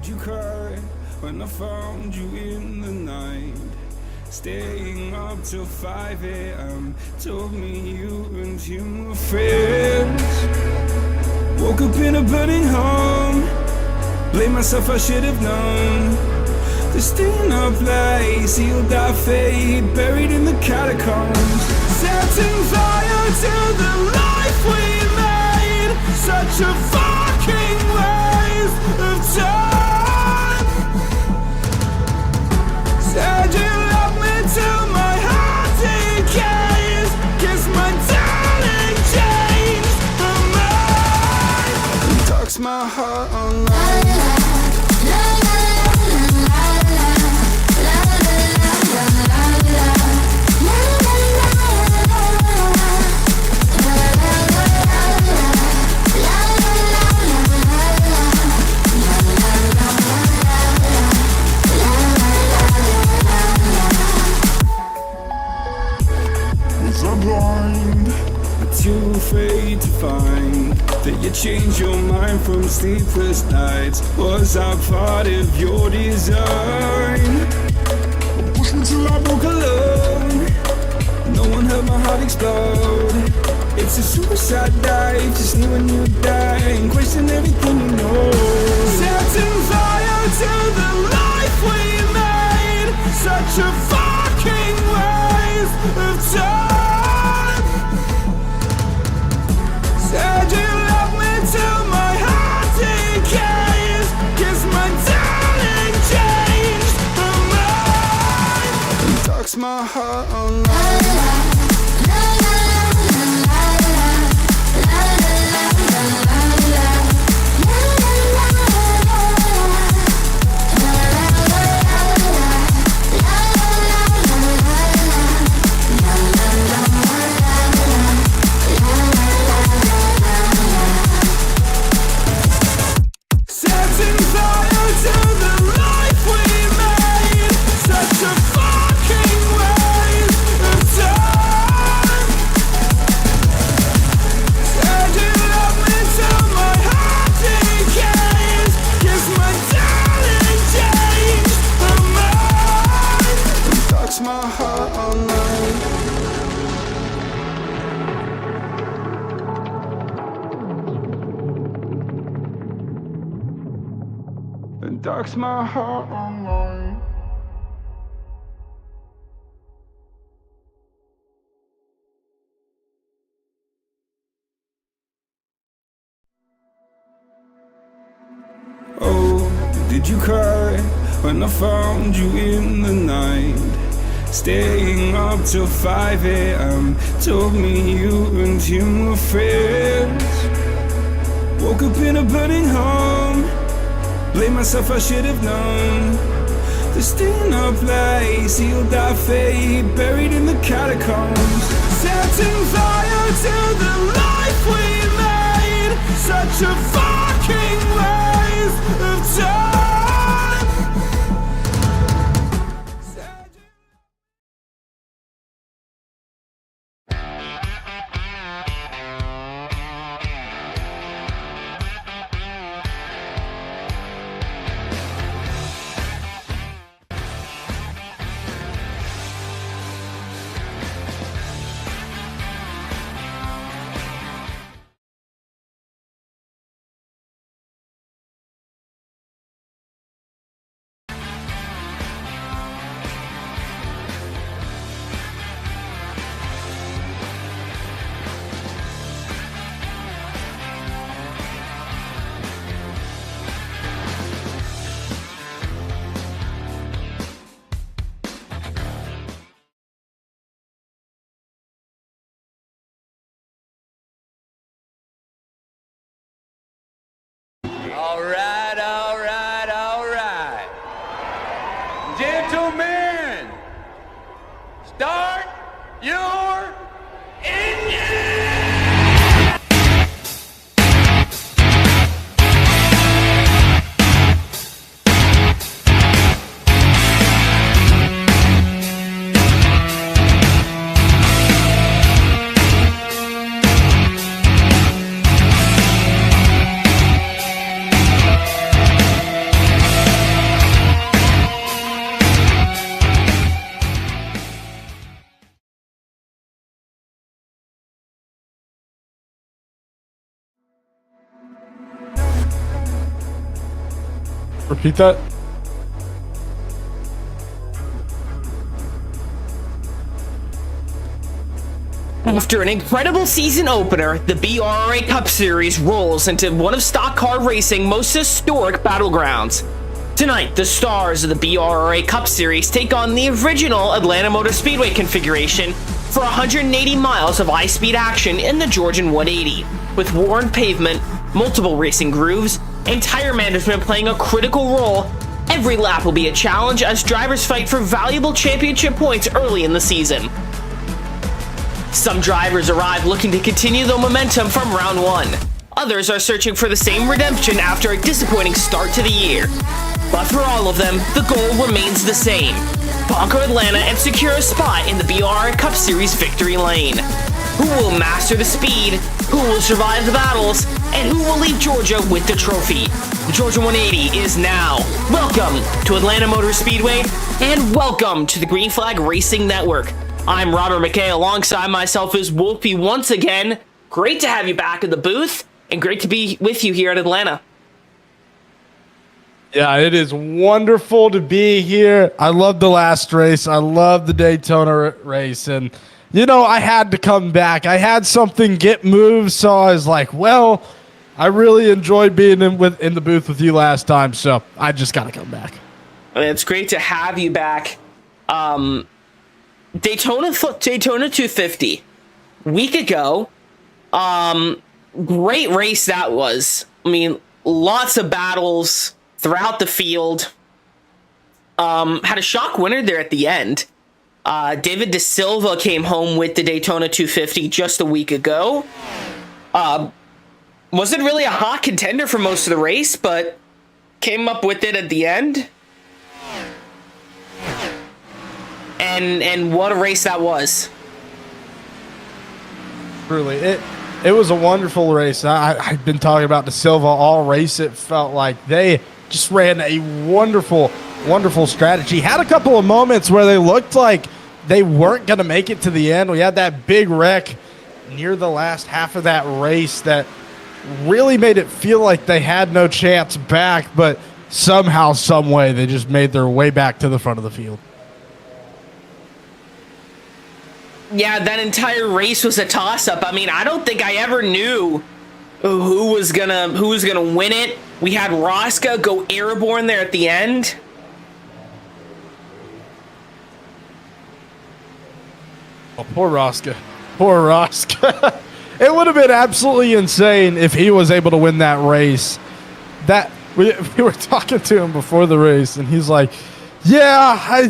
did you cry when I found you in the night? Staying up till 5 a.m. Told me you and him were friends. Woke up in a burning home. Blame myself, I should have known. To stay in a place, sealed our fate, buried in the catacombs. Setting fire to the life we made. Such a fucking waste of time. Said you love me till my heart decays. Guess my darling changed her mind. Talks my heart online. Too afraid to find that you changed your mind from sleepless nights. Was I part of your design? Push me till I broke alone. No one heard my heart explode. It's a suicide dive, just knowing you die and question everything you know. Setting fire to the life we made. Such a fucking waste of time. Said you love me till my heart decays. Guess my darling changed her mind. Talks my heart online. Darks my heart online. Oh, did you cry when I found you in the night? Staying up till 5 a.m. Told me you and him were friends. Woke up in a burning home. Blame myself, I should have known. To stay in a place, sealed our fate, buried in the catacombs. Setting fire to the life we made. Such a fucking waste of time. All right, all right, all right. Gentlemen, start your engine! Repeat that. After an incredible season opener, the BRRA Cup Series rolls into one of stock car racing's most historic battlegrounds. Tonight, the stars of the BRRA Cup Series take on the original Atlanta Motor Speedway configuration for 180 miles of high-speed action in the Georgian 180, with worn pavement, multiple racing grooves, and tire management playing a critical role. Every lap will be a challenge as drivers fight for valuable championship points early in the season. Some drivers arrive looking to continue the momentum from round one. Others are searching for the same redemption after a disappointing start to the year. But for all of them, the goal remains the same: conquer Atlanta and secure a spot in the BRRA Cup Series victory lane. Who will master the speed, who will survive the battles, and who will leave Georgia with the trophy? The Georgian 180 is now. Welcome to Atlanta Motor Speedway, and welcome to the Green Flag Racing Network. I'm Robert McKay. Alongside myself is Wolfie once again. Great to have you back in the booth, and great to be with you here at Atlanta. Yeah, it is wonderful to be here. I love the last race. I love the Daytona race. And, you know, I had to come back. I had something get moved, so I was like, well, I really enjoyed being in the booth with you last time, so I just got to come back. It's great to have you back. Daytona 250 week ago. Great race that was. I mean, lots of battles throughout the field. Had a shock winner there at the end. David De Silva came home with the Daytona 250 just a week ago. Wasn't really a hot contender for most of the race, but came up with it at the end. And what a race that was. Truly, it was a wonderful race. I've been talking about De Silva all race. It felt like they just ran a wonderful, wonderful strategy. Had a couple of moments where they looked like they weren't going to make it to the end. We had that big wreck near the last half of that race that really made it feel like they had no chance back, but somehow, some way, they just made their way back to the front of the field. Yeah, that entire race was a toss-up. I mean, I don't think I ever knew who was gonna win it. We had Rosca go airborne there at the end. Oh, poor Rosca. Poor Rosca. It would have been absolutely insane if he was able to win that race. That we were talking to him before the race, and he's like, yeah,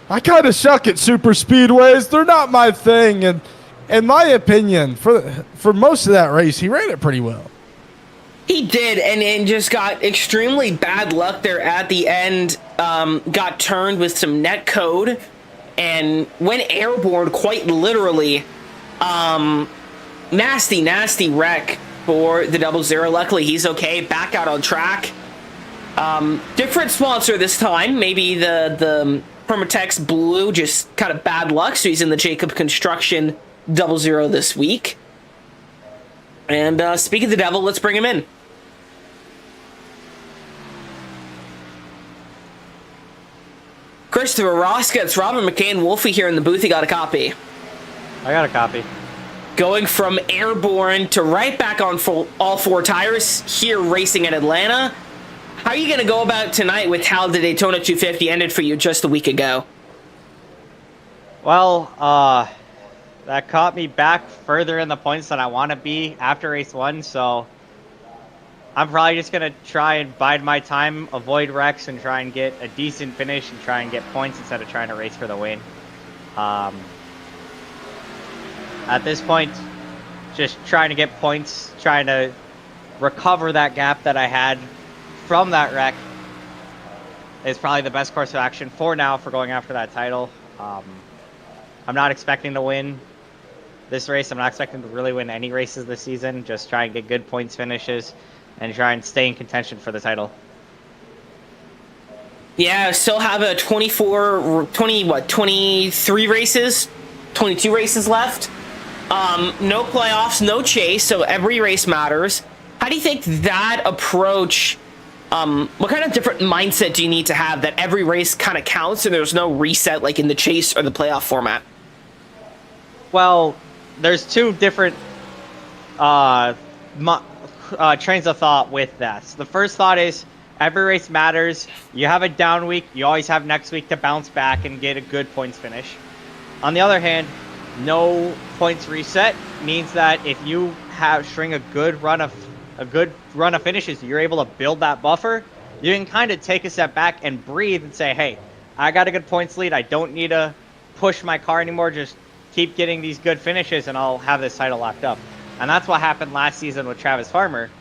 I kind of suck at super speedways. They're not my thing. And in my opinion, for most of that race, he ran it pretty well. He did, and just got extremely bad luck there at the end. Got turned with some net code and went airborne quite literally. Nasty wreck for the 00. Luckily, he's okay. Back out on track. Different sponsor this time. Maybe the Permatex Blue, just kind of bad luck. So he's in the Jacob Construction 00 this week. And speaking of the devil, let's bring him in. Christopher Rosca, it's Robert McCain, Wolfie here in the booth. You got a copy? I got a copy. Going from airborne to right back on all four tires here racing at Atlanta. How are you going to go about tonight with how the Daytona 250 ended for you just a week ago? Well, that caught me back further in the points than I want to be after race one, so I'm probably just going to try and bide my time, avoid wrecks, and try and get a decent finish and try and get points instead of trying to race for the win. At this point, just trying to get points, trying to recover that gap that I had from that wreck is probably the best course of action for now for going after that title. I'm not expecting to win this race. I'm not expecting to really win any races this season. Just try and get good points finishes and try and stay in contention for the title. Yeah, still have a 23 races, 22 races left. No playoffs, no chase, so every race matters. How do you think that approach What kind of different mindset do you need to have that every race kind of counts and there's no reset like in the chase or the playoff format? Well, there's two different trains of thought with this. The first thought is every race matters. You have a down week, you always have next week to bounce back and get a good points finish. On the other hand, no points reset means that if you string a good run of finishes, you're able to build that buffer. You can kind of take a step back and breathe and say, hey, I got a good points lead. I don't need to push my car anymore. Just keep getting these good finishes and I'll have this title locked up. And that's what happened last season with Travis Farmer.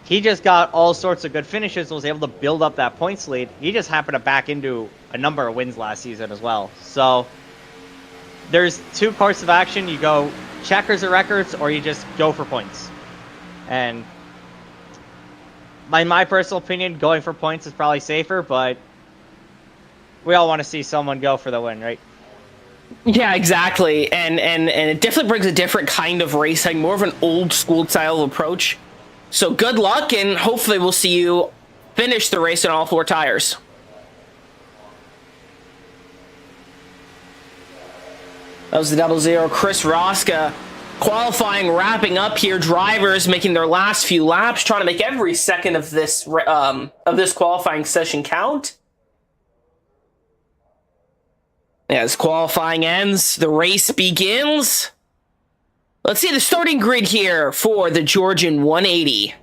He just got all sorts of good finishes and was able to build up that points lead. He just happened to back into a number of wins last season as well. So there's two courses of action. You go checkers or records, or you just go for points. And in my personal opinion, going for points is probably safer, but we all want to see someone go for the win, right? Yeah, exactly. And it definitely brings a different kind of racing, more of an old school style approach. So good luck, and hopefully we'll see you finish the race on all 4 tires. That was the 00. Chris Roska qualifying, wrapping up here. Drivers making their last few laps, trying to make every second of this qualifying session count. As qualifying ends, the race begins. Let's see the starting grid here for the Georgian 180.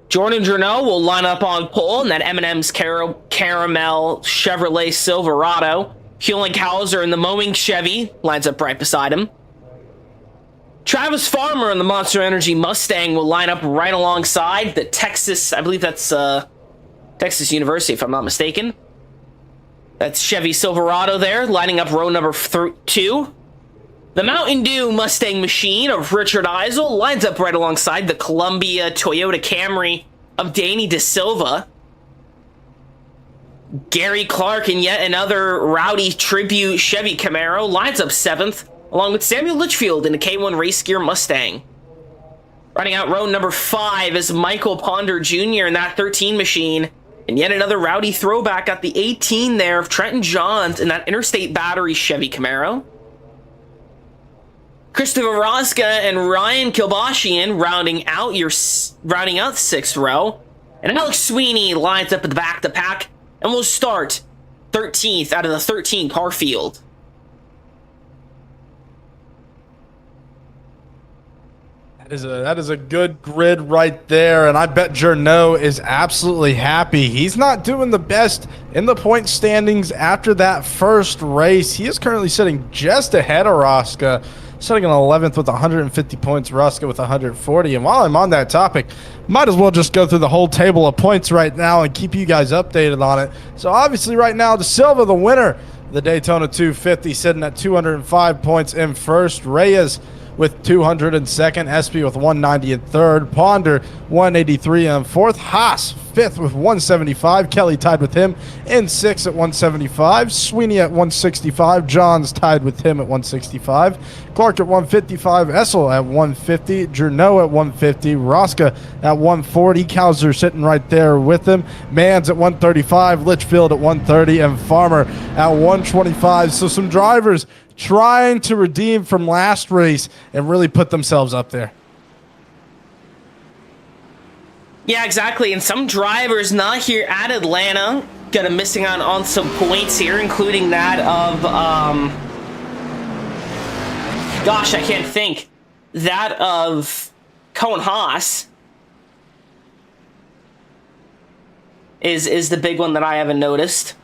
Jordan Journeau will line up on pole in that M&M's Caramel Chevrolet Silverado. Heulinghauser in the Mowing Chevy lines up right beside him. Travis Farmer in the Monster Energy Mustang will line up right alongside the Texas, I believe that's Texas University, if I'm not mistaken. That's Chevy Silverado there, lining up row number 2. The Mountain Dew Mustang Machine of Richard Eisel lines up right alongside the Columbia Toyota Camry of Danny De Silva. Gary Clark in yet another Rowdy Tribute Chevy Camaro lines up 7th, along with Samuel Litchfield in a K1 Race Gear Mustang. Running out row number 5 is Michael Ponder Jr. in that 13 machine. And yet another rowdy throwback at the 18 there of Trenton Johns in that Interstate Battery Chevy Camaro. Christopher Roska and Ryan Kilbashian rounding out 6th row. And Alex Sweeney lines up at the back of the pack and will start 13th out of the 13 car field. That is a good grid right there, and I bet Journeau is absolutely happy. He's not doing the best in the point standings after that first race. He is currently sitting just ahead of Roska, sitting in 11th with 150 points, Roska with 140. And while I'm on that topic, might as well just go through the whole table of points right now and keep you guys updated on it. So obviously right now, De Silva, the winner of the Daytona 250, sitting at 205 points in first. Reyes with 200 in second, Espy with 190 in third, Ponder 183 in fourth, Haas fifth with 175, Kelly tied with him in sixth at 175, Sweeney at 165, Johns tied with him at 165, Clark at 155, Essel at 150, Journeau at 150, Roska at 140, Kauser sitting right there with him, Mans at 135, Litchfield at 130, and Farmer at 125. So some drivers trying to redeem from last race and really put themselves up there. Yeah, exactly. And some drivers not here at Atlanta gonna missing out on some points here, including that of gosh, I can't think. That of Cohen Haas is the big one that I haven't noticed.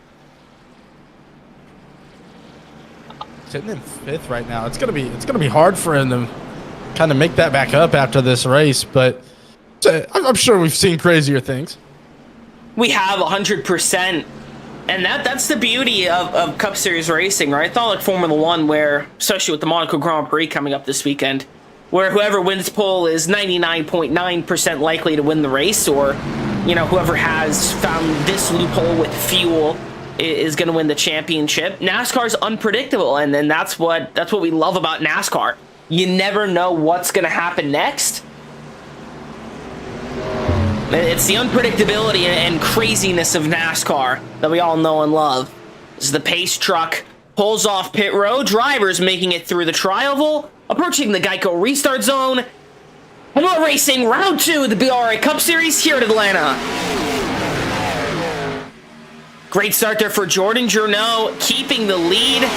Sitting in fifth right now. It's gonna be hard for him to kind of make that back up after this race, but I'm sure we've seen crazier things. We have 100%, and that's the beauty of Cup Series racing, right? It's not like Formula One, where, especially with the Monaco Grand Prix coming up this weekend, where whoever wins pole is 99.9% likely to win the race, or whoever has found this loophole with fuel is going to win the championship. NASCAR's unpredictable, and then that's what we love about NASCAR. You never know what's going to happen next. It's the unpredictability and craziness of NASCAR that we all know and love. This is the pace truck. Pulls off pit road. Drivers making it through the tri-oval. Approaching the Geico restart zone. And we're racing round 2 of the BRRA Cup Series here at Atlanta. Great start there for Georgian. Keeping the lead.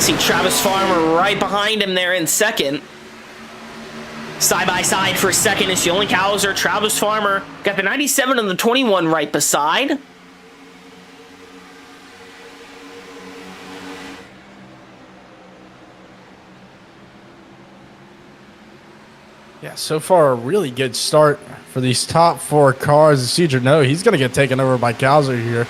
See Travis Farmer right behind him there in second. Side by side for second is Yolan Cowser. Travis Farmer got the 97 and the 21 right beside. Yeah, so far a really good start for these top 4 cars. Cedric, no, he's going to get taken over by Cowser here.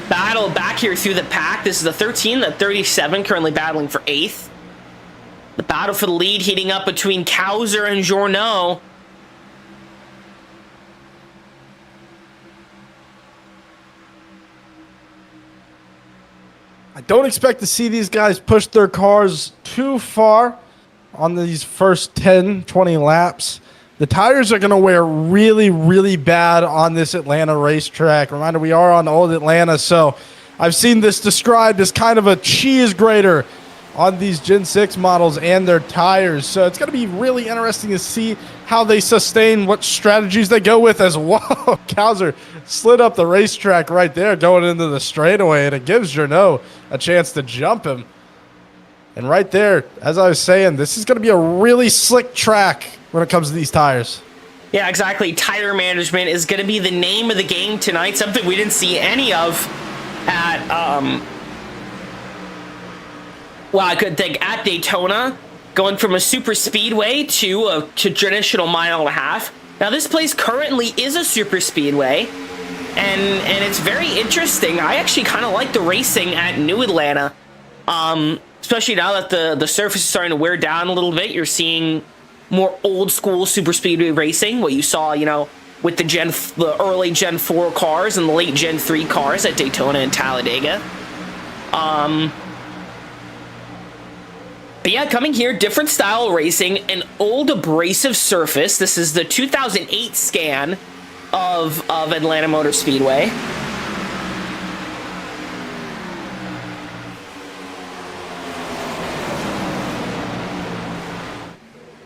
Battle back here through the pack. This is the 13, the 37 currently battling for 8th. The battle for the lead heating up between Cowser and Journeau. I don't expect to see these guys push their cars too far on these first 10, 20 laps. The tires are going to wear really, really bad on this Atlanta racetrack. Reminder, we are on old Atlanta, so I've seen this described as kind of a cheese grater on these Gen 6 models and their tires. So it's going to be really interesting to see how they sustain, what strategies they go with as well. Cowser slid up the racetrack right there going into the straightaway, and it gives Journeau a chance to jump him. And right there, as I was saying, this is going to be a really slick track when it comes to these tires. Yeah, exactly. Tire management is going to be the name of the game tonight, something we didn't see any of at I could think at Daytona, going from a super speedway to a traditional mile and a half. Now, this place currently is a super speedway, and it's very interesting. I actually kind of like the racing at New Atlanta, especially now that the surface is starting to wear down a little bit. You're seeing more old school super speedway racing, what you saw, with the early Gen 4 cars and the late Gen 3 cars at Daytona and Talladega. But yeah, coming here, different style racing, an old abrasive surface. This is the 2008 scan of Atlanta Motor Speedway.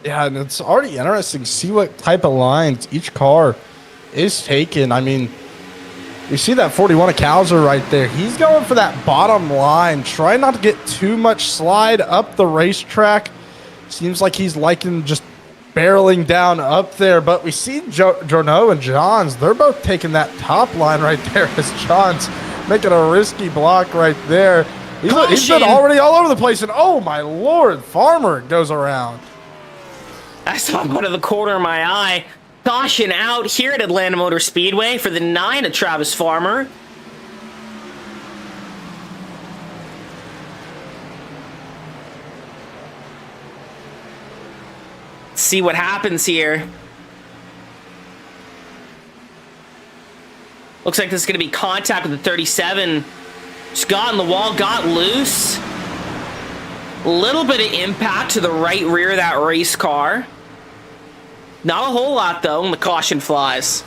Yeah, and it's already interesting to see what type of lines each car is taking. I mean, you see that 41 of Cowser right there. He's going for that bottom line, trying not to get too much slide up the racetrack. Seems like he's liking just barreling down up there. But we see Journeau and Johns. They're both taking that top line right there as Johns making a risky block right there. He's been already all over the place. And, oh, my Lord, Farmer goes around. I saw him out of the corner of my eye. Caution out here at Atlanta Motor Speedway for the 9 of Travis Farmer. Let's see what happens here. Looks like this is going to be contact with the 37. Just got on the wall, got loose. A little bit of impact to the right rear of that race car. Not a whole lot, though, and the caution flies.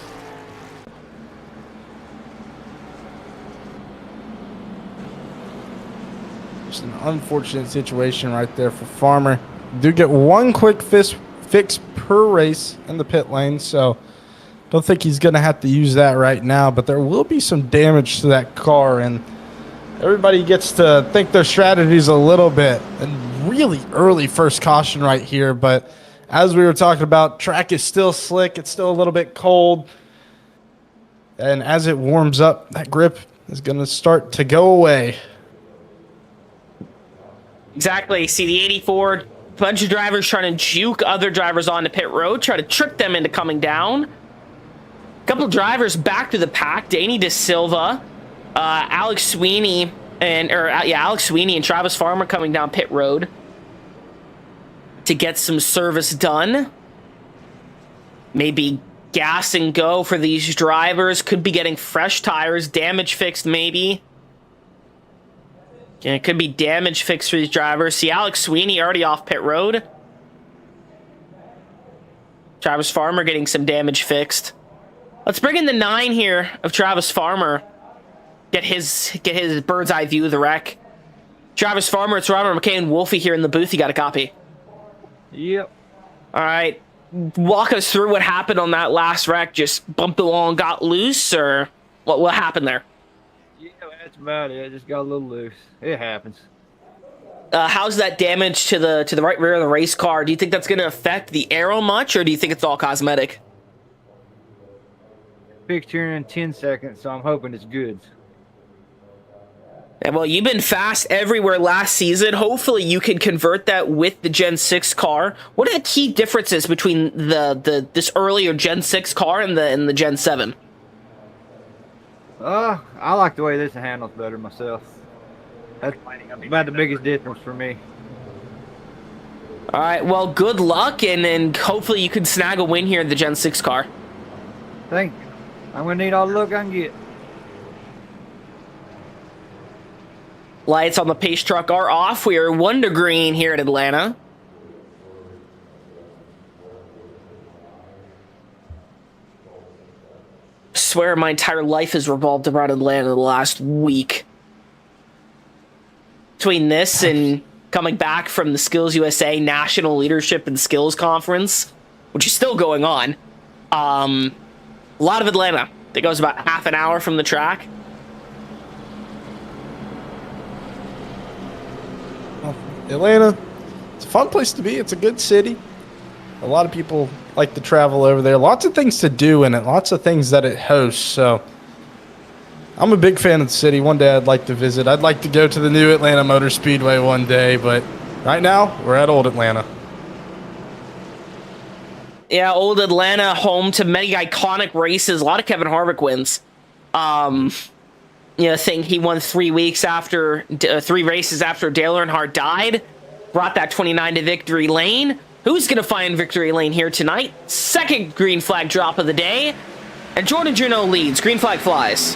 Just an unfortunate situation right there for Farmer. Do get one quick fix per race in the pit lane, so don't think he's going to have to use that right now, but there will be some damage to that car, and everybody gets to think their strategies a little bit. And really early first caution right here, but as we were talking about, track is still slick. It's still a little bit cold. And as it warms up, that grip is going to start to go away. Exactly. See the 84, bunch of drivers trying to juke other drivers onto pit road, try to trick them into coming down. A couple of drivers back to the pack. Danny De Silva, Alex Sweeney, and Travis Farmer coming down pit road to get some service done. Maybe gas and go for these drivers. Could be getting fresh tires, damage fixed maybe. And it could be damage fixed for these drivers. See Alex Sweeney already off pit road. Travis Farmer getting some damage fixed. Let's bring in the 9 here of Travis Farmer. Get his bird's eye view of the wreck. Travis Farmer, it's Robert McKay and Wolfie here in the booth. You got a copy? Yep. All right. Walk us through what happened on that last wreck. Just bumped along, got loose, or what happened there? Yeah, that's about it. Just got a little loose. It happens. How's that damage to the right rear of the race car? Do you think that's going to affect the aero much, or do you think it's all cosmetic? Fixture in 10 seconds, so I'm hoping it's good. Yeah, well, you've been fast everywhere last season. Hopefully, you can convert that with the Gen 6 car. What are the key differences between this earlier Gen 6 car and the Gen 7? I like the way this handles better myself. That's about the biggest difference for me. All right, well, good luck, and hopefully you can snag a win here in the Gen 6 car. Thank you. I'm going to need all the luck I can get. Lights on the pace truck are off. We are 1 to green here at Atlanta. I swear my entire life has revolved around Atlanta the last week. Between this and coming back from the Skills USA National Leadership and Skills Conference, which is still going on, a lot of Atlanta. That goes about half an hour from the track. Atlanta, it's a fun place to be. It's a good city. A lot of people like to travel over there. Lots of things to do in it. Lots of things that it hosts. So I'm a big fan of the city. One day I'd like to visit. I'd like to go to the new Atlanta Motor Speedway one day. But right now, we're at Old Atlanta. Yeah, Old Atlanta, home to many iconic races. A lot of Kevin Harvick wins. I think he won 3 races after Dale Earnhardt died. Brought that 29 to victory lane. Who's going to find victory lane here tonight? Second green flag drop of the day. And Jordan Juneau leads. Green flag flies.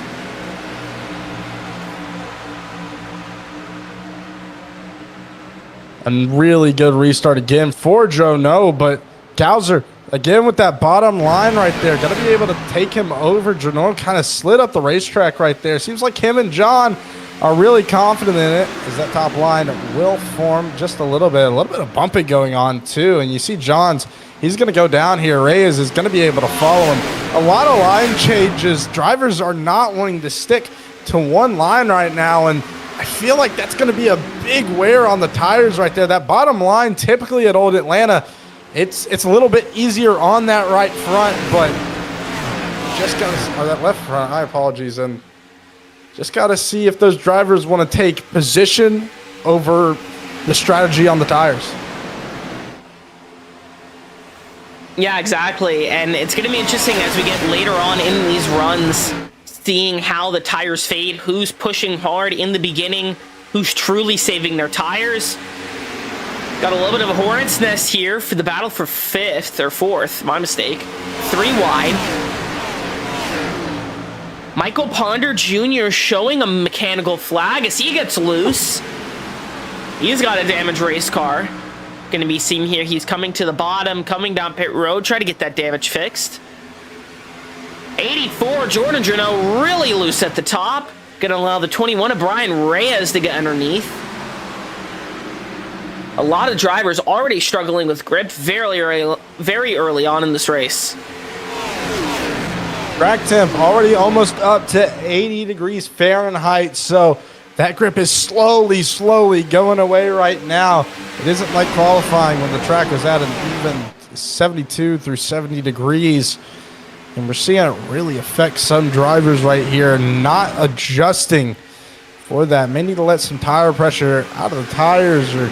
A really good restart again for Juneau, but Gowser again with that bottom line right there. Got to be able to take him over. Juneau kind of slid up the racetrack right there. Seems like him and John are really confident in it, as that top line will form just a little bit of bumping going on too. And you see John's, he's going to go down here. Reyes is going to be able to follow him. A lot of line changes. Drivers are not wanting to stick to one line right now, and I feel like that's going to be a big wear on the tires right there. That bottom line, typically at Old Atlanta, it's a little bit easier on that right front, but just got to, or that left front, my apologies, and just got to see if those drivers want to take position over the strategy on the tires. Yeah, exactly. And it's going to be interesting as we get later on in these runs, seeing how the tires fade, who's pushing hard in the beginning, who's truly saving their tires. Got a little bit of a hornet's nest here for the battle for fourth, my mistake. 3 wide. Michael Ponder Jr. showing a mechanical flag as he gets loose. He's got a damaged race car. Going to be seen here. He's coming to the bottom, coming down pit road, try to get that damage fixed. 84, Jordan Juneau really loose at the top. Going to allow the 21 of Brian Reyes to get underneath. A lot of drivers already struggling with grip very early on in this race. Track temp already almost up to 80 degrees Fahrenheit, so that grip is slowly going away right now. It isn't like qualifying when the track was at an even 72 through 70 degrees. And we're seeing it really affect some drivers right here, not adjusting for that. May need to let some tire pressure out of the tires or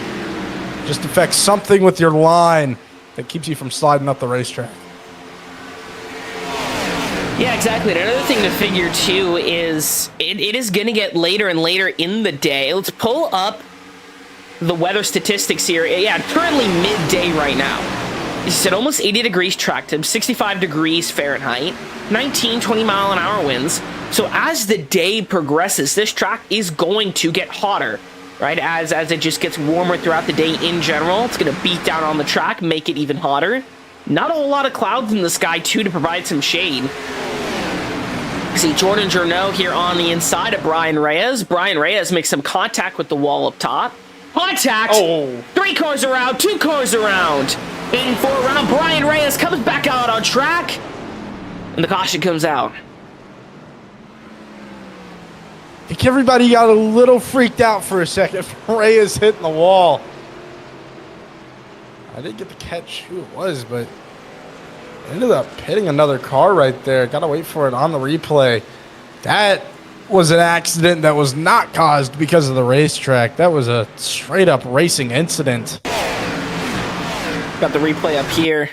just affect something with your line that keeps you from sliding up the racetrack. Yeah, exactly. And another thing to figure, too, is it is going to get later and later in the day. Let's pull up the weather statistics here. Yeah, currently midday right now. It's at almost 80 degrees track temp, 65 degrees Fahrenheit, 20 mile an hour winds. So as the day progresses, this track is going to get hotter, right? As it just gets warmer throughout the day in general, it's going to beat down on the track, make it even hotter. Not a whole lot of clouds in the sky, too, to provide some shade. See Jordan Journeau here on the inside of Brian Reyes. Brian Reyes makes some contact with the wall up top. Contact! Oh. 3 cars around, 2 cars around. 84 around, Brian Reyes comes back out on track. And the caution comes out. I think everybody got a little freaked out for a second. Reyes hitting the wall. I didn't get to catch who it was, but ended up hitting another car right there. Got to wait for it on the replay. That was an accident that was not caused because of the racetrack. That was a straight up racing incident. Got the replay up here.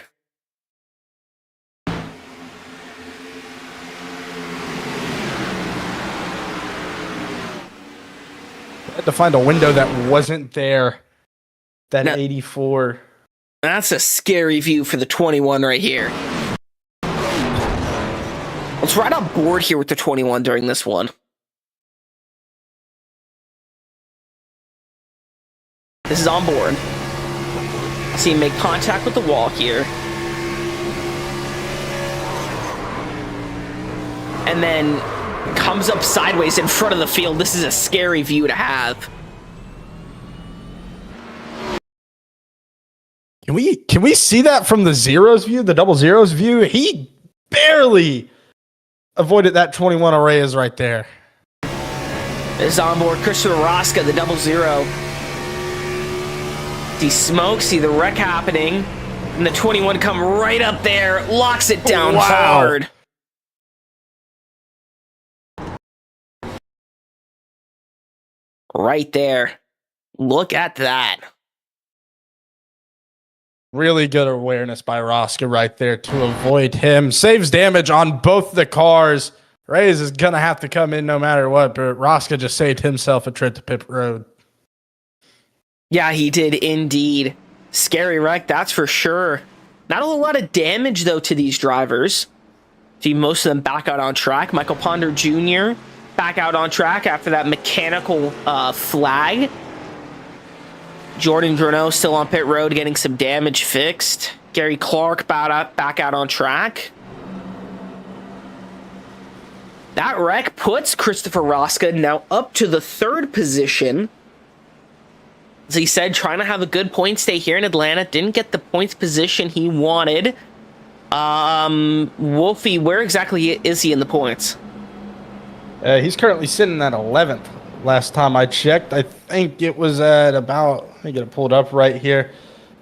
Had to find a window that wasn't there. That Now, 84. That's a scary view for the 21 right here. Let's ride on board here with the 21 during this one. This is on board. See him make contact with the wall here. And then comes up sideways in front of the field. This is a scary view to have. Can we see that from the zeros view, the double zeros view? He barely avoided that 21 Reyes right there. This is on board Christopher Rosca, the double zero. See smoke, see the wreck happening, and the 21 come right up there, locks it down hard. Right there. Look at that. Really good awareness by Rosca right there to avoid him. Saves damage on both the cars. Reyes is going to have to come in no matter what, but Rosca just saved himself a trip to pit road. Yeah, he did indeed. Scary wreck, that's for sure. Not a lot of damage, though, to these drivers. See most of them back out on track. Michael Ponder Jr. back out on track after that mechanical flag. Jordan Journeau still on pit road getting some damage fixed. Gary Clark back out on track. That wreck puts Christopher Rosca now up to the 3rd position. As he said, trying to have a good point stay here in Atlanta. Didn't get the points position he wanted. Wolfie, where exactly is he in the points? He's currently sitting at 11th. Last time I checked, I think it was at about, let me get it pulled up right here.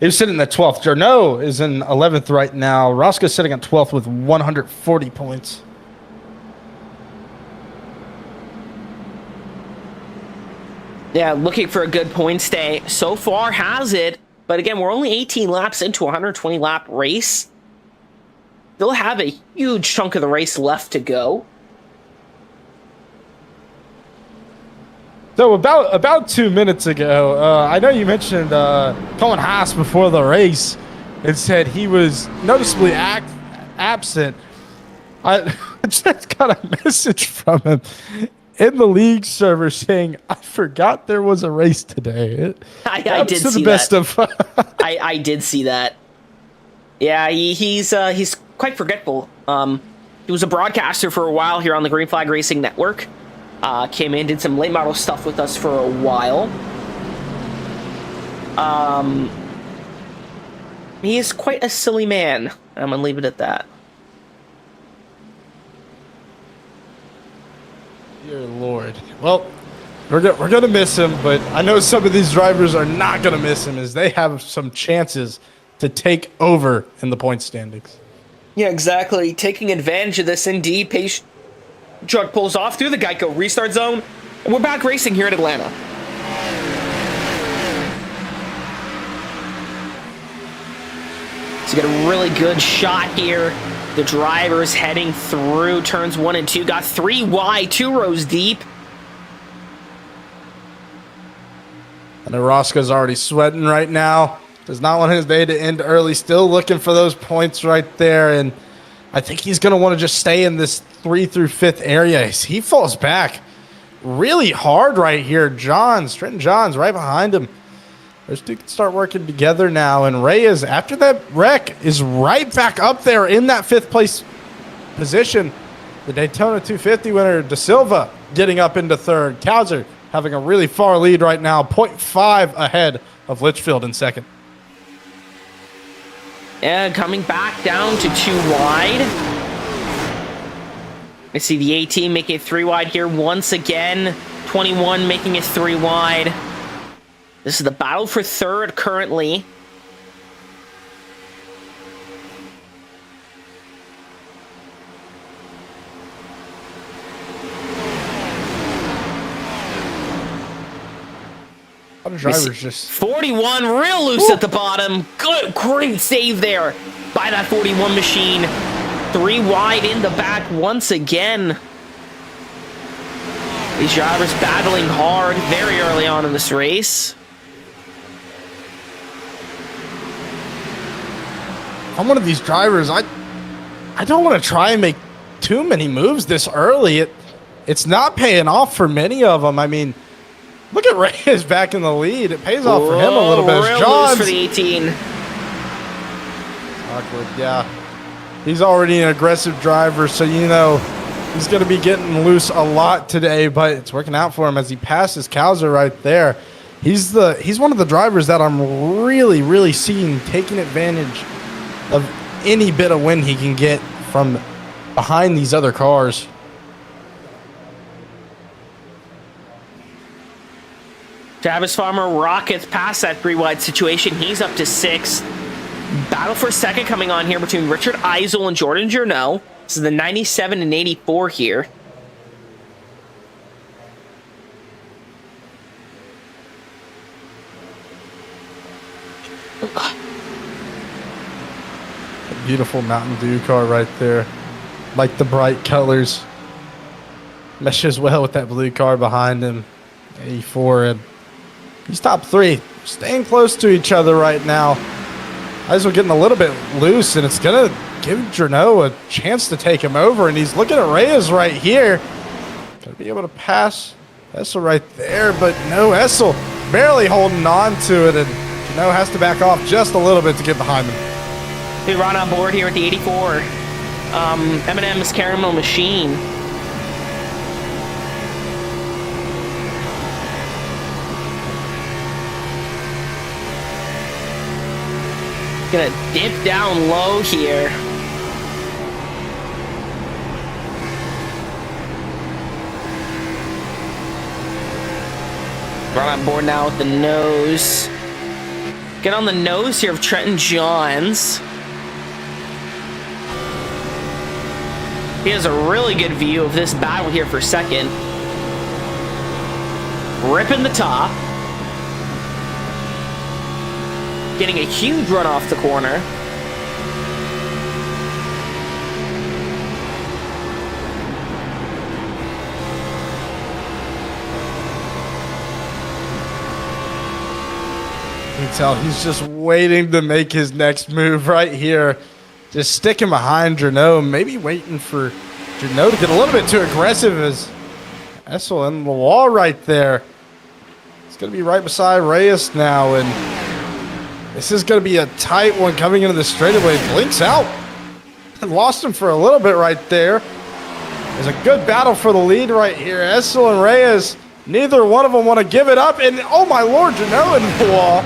He was sitting at 12th. Journeau is in 11th right now. Rosca's sitting at 12th with 140 points. Yeah, looking for a good point stay. So far has it. But again, we're only 18 laps into a 120 lap race. They'll have a huge chunk of the race left to go. So about 2 minutes ago, I know you mentioned Colin Haas before the race and said he was noticeably absent. I just got a message from him in the league server saying, I forgot there was a race today. I did see that. I did see that. Yeah, he's quite forgetful. He was a broadcaster for a while here on the Green Flag Racing Network. Came in, did some late model stuff with us for a while. He is quite a silly man. I'm gonna leave it at that. Dear Lord. Well, we're gonna miss him, but I know some of these drivers are not gonna miss him as they have some chances to take over in the point standings. Yeah, exactly. Taking advantage of this, indeed. Pace truck pulls off through the Geico restart zone, and we're back racing here in Atlanta. So you get a really good shot here. The driver's heading through turns 1 and 2. Got 3 wide, 2 rows deep. And Rosca's already sweating right now. Does not want his day to end early. Still looking for those points right there. And I think he's going to want to just stay in this 3 through 5th area. He falls back really hard right here. Trenton Johns right behind him. Those two can start working together now. And Reyes, after that wreck, is right back up there in that 5th place position. The Daytona 250 winner, Da Silva, getting up into 3rd. Kauser having a really far lead right now, 0.5 ahead of Litchfield in 2nd. And coming back down to 2 wide. I see the 18 making it 3 wide here once again. 21 making it 3 wide. This is the battle for 3rd currently. Drivers just 41 real loose at the bottom. Good, great save there by that 41 machine. 3 wide in the back once again. These drivers battling hard very early on in this race. I'm one of these drivers. I don't want to try and make too many moves this early. It's not paying off for many of them. I mean, look at Reyes back in the lead. It pays off for him a little bit. Real Johns loose for the 18. awkward, yeah. He's already an aggressive driver, so you know he's going to be getting loose a lot today, but it's working out for him as he passes Kauser right there. He's one of the drivers that I'm really seeing taking advantage of any bit of win he can get from behind these other cars. Travis Farmer rockets past that 3 wide situation. He's up to 6th. Battle for 2nd coming on here between Richard Eisel and Jordan Journeau. This is the 97 and 84 here. A beautiful Mountain Dew car right there. Like the bright colors. Meshes well with that blue car behind him. 84, and he's top 3. Staying close to each other right now. Eisel getting a little bit loose, and it's going to give Journeau a chance to take him over, and he's looking at Reyes right here. Going to be able to pass Essel right there, but no, Essel barely holding on to it, and Journeau has to back off just a little bit to get behind him. We run on board here at the 84. M&M's Caramel Machine. Gonna dip down low here. Run on board now with the nose. Get on the nose here of Trenton Johns. He has a really good view of this battle here for 2nd. Ripping the top. Getting a huge run off the corner. You can tell he's just waiting to make his next move right here. Just sticking behind Journeau, maybe waiting for Journeau to get a little bit too aggressive as Essel in the wall right there. It's going to be right beside Reyes now, and this is going to be a tight one coming into the straightaway. Blinks out. Lost him for a little bit right there. There's a good battle for the lead right here. Essel and Reyes, neither one of them want to give it up, and oh my lord, Journeau in the wall.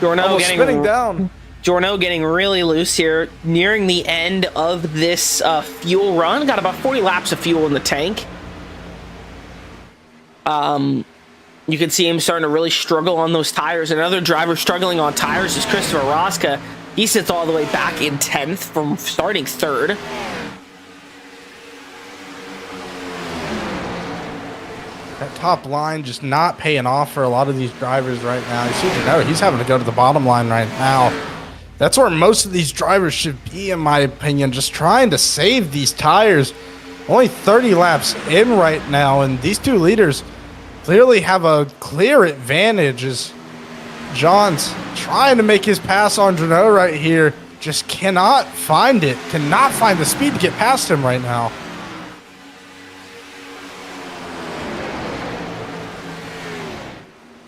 Journeau spinning down. Journeau getting really loose here, nearing the end of this fuel run. Got about 40 laps of fuel in the tank. You can see him starting to really struggle on those tires. Another driver struggling on tires is Christopher Rosca. He sits all the way back in 10th from starting 3rd. That top line just not paying off for a lot of these drivers right now. You see Journeau, he's having to go to the bottom line right now. That's where most of these drivers should be, in my opinion, just trying to save these tires. Only 30 laps in right now, and these two leaders clearly have a clear advantage as Johns trying to make his pass on Journeau right here. Just cannot find it, cannot find the speed to get past him right now.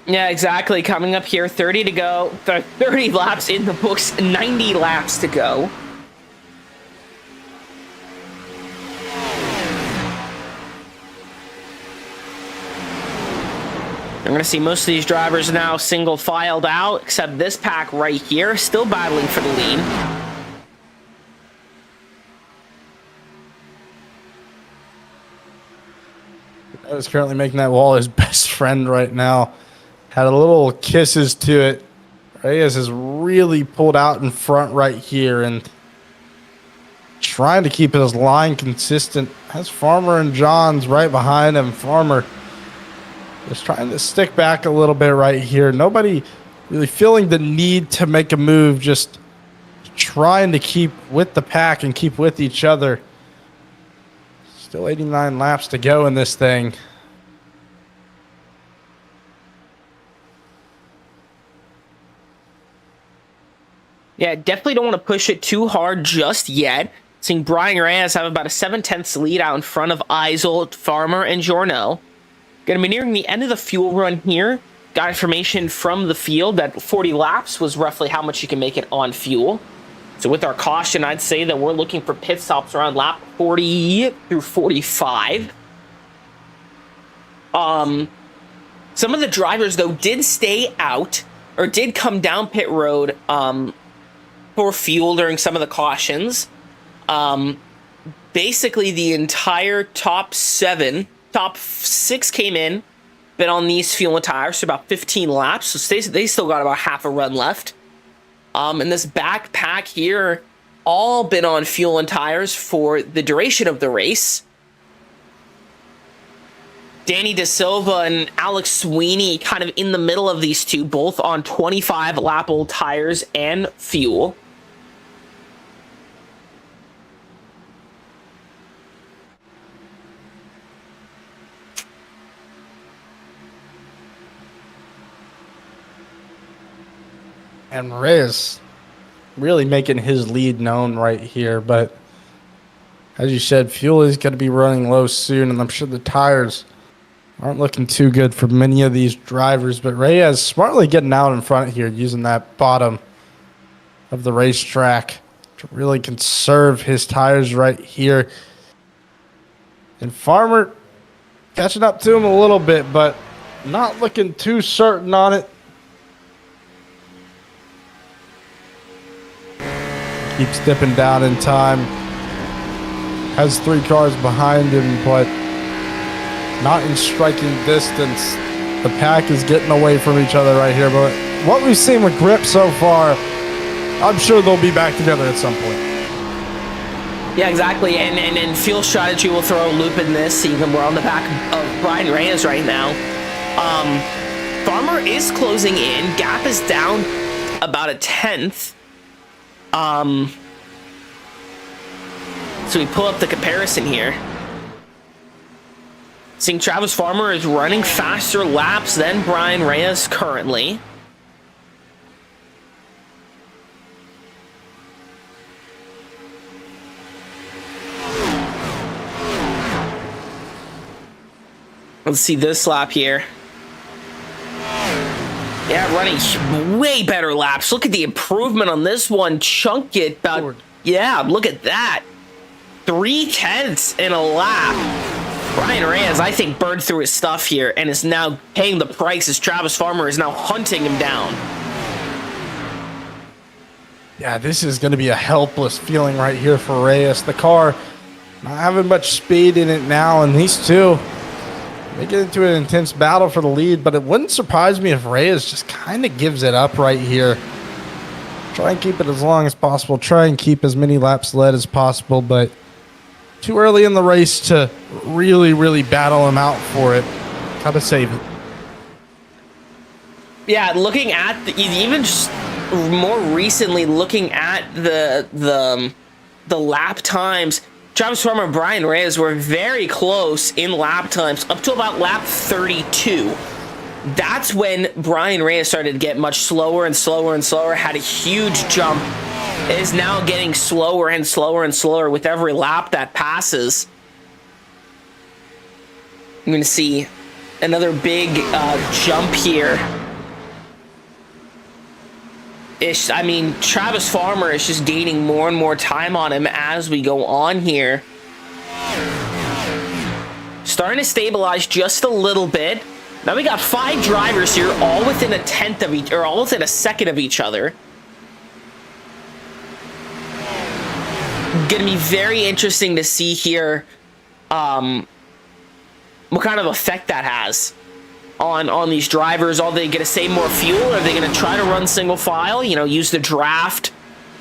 Yeah, exactly. Coming up here, 30 to go. 30 laps in the books, 90 laps to go. I'm going to see most of these drivers now single filed out, except this pack right here, still battling for the lead. Is currently making that wall his best friend right now. Had a little kisses to it. Reyes has really pulled out in front right here and trying to keep his line consistent. Has Farmer and Johns right behind him. Farmer just trying to stick back a little bit right here. Nobody really feeling the need to make a move, just trying to keep with the pack and keep with each other. Still 89 laps to go in this thing. Yeah, definitely don't want to push it too hard just yet. Seeing Brian Reyes have about a 7/10 lead out in front of Eisel, Farmer, and Journeau. Going to be nearing the end of the fuel run here. Got information from the field that 40 laps was roughly how much you can make it on fuel. So with our caution, I'd say that we're looking for pit stops around lap 40 through 45. Some of the drivers, though, did stay out or did come down pit road for fuel during some of the cautions. Basically, the entire top 6 came in, been on these fuel and tires for about 15 laps. So they still got about half a run left. And this backpack here, all been on fuel and tires for the duration of the race. Danny De Silva and Alex Sweeney kind of in the middle of these two, both on 25 lap old tires and fuel. And Reyes really making his lead known right here. But as you said, fuel is going to be running low soon, and I'm sure the tires aren't looking too good for many of these drivers. But Reyes smartly getting out in front here, using that bottom of the racetrack to really conserve his tires right here. And Farmer catching up to him a little bit, but not looking too certain on it. Keeps dipping down in time. Has 3 cars behind him, but not in striking distance. The pack is getting away from each other right here. But what we've seen with Grip so far, I'm sure they'll be back together at some point. Yeah, exactly. And fuel strategy will throw a loop in this. Even we're on the back of Brian Reyes right now. Farmer is closing in. Gap is down about a 1/10. So we pull up the comparison here. Seeing Travis Farmer is running faster laps than Brian Reyes currently. Let's see this lap here. Yeah, running way better laps. Look at the improvement on this one. Chunk it about, yeah, look at that. 3/10 in a lap. Brian Reyes, I think, burned through his stuff here and is now paying the price as Travis Farmer is now hunting him down. Yeah, this is going to be a helpless feeling right here for Reyes. The car not having much speed in it now, and these two, they get into an intense battle for the lead, but it wouldn't surprise me if Reyes just kind of gives it up right here. Try and keep it as long as possible. Try and keep as many laps led as possible, but too early in the race to really, really battle him out for it. Gotta save it. Yeah, looking at even just more recently, looking at the lap times, Travis Farmer and Brian Reyes were very close in lap times up to about lap 32. That's when Brian Reyes started to get much slower and slower and slower, had a huge jump, is now getting slower and slower and slower with every lap that passes. I'm going to see another big jump here I mean, Travis Farmer is just gaining more and more time on him as we go on here. Starting to stabilize just a little bit. Now we got 5 drivers here, all within a tenth of each, or all within a second of each other. Gonna be very interesting to see here what kind of effect that has on these drivers. Are they gonna save more fuel? Are they gonna try to run single file, you know, use the draft,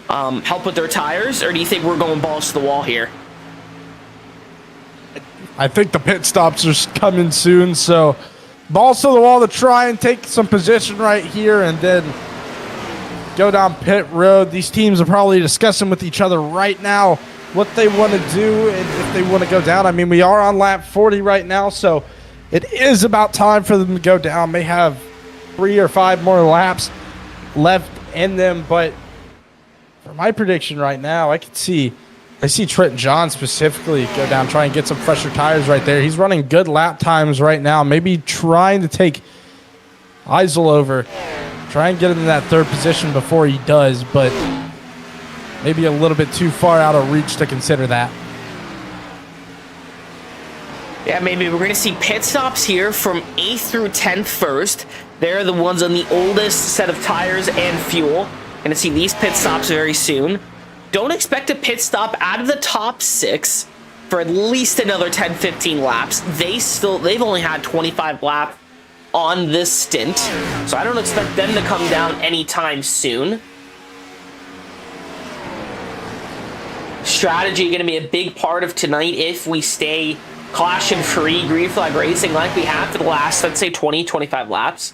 help with their tires? Or do you think we're going balls to the wall here? I think the pit stops are coming soon, so balls to the wall to try and take some position right here and then go down pit road. These teams are probably discussing with each other right now what they want to do and if they want to go down. I mean, we are on lap 40 right now, so it is about time for them to go down. May have 3 or 5 more laps left in them, but for my prediction right now, I see Trenton John specifically go down, try and get some fresher tires right there. He's running good lap times right now, maybe trying to take Eisel over, try and get him in that 3rd position before he does, but maybe a little bit too far out of reach to consider that. Yeah, maybe we're going to see pit stops here from 8th through 10th first. They're the ones on the oldest set of tires and fuel. Going to see these pit stops very soon. Don't expect a pit stop out of the top 6 for at least another 10-15 laps. They've only had 25 laps on this stint, so I don't expect them to come down anytime soon. Strategy going to be a big part of tonight if we stay caution-free green flag racing like we have for the last, let's say, 20-25 laps.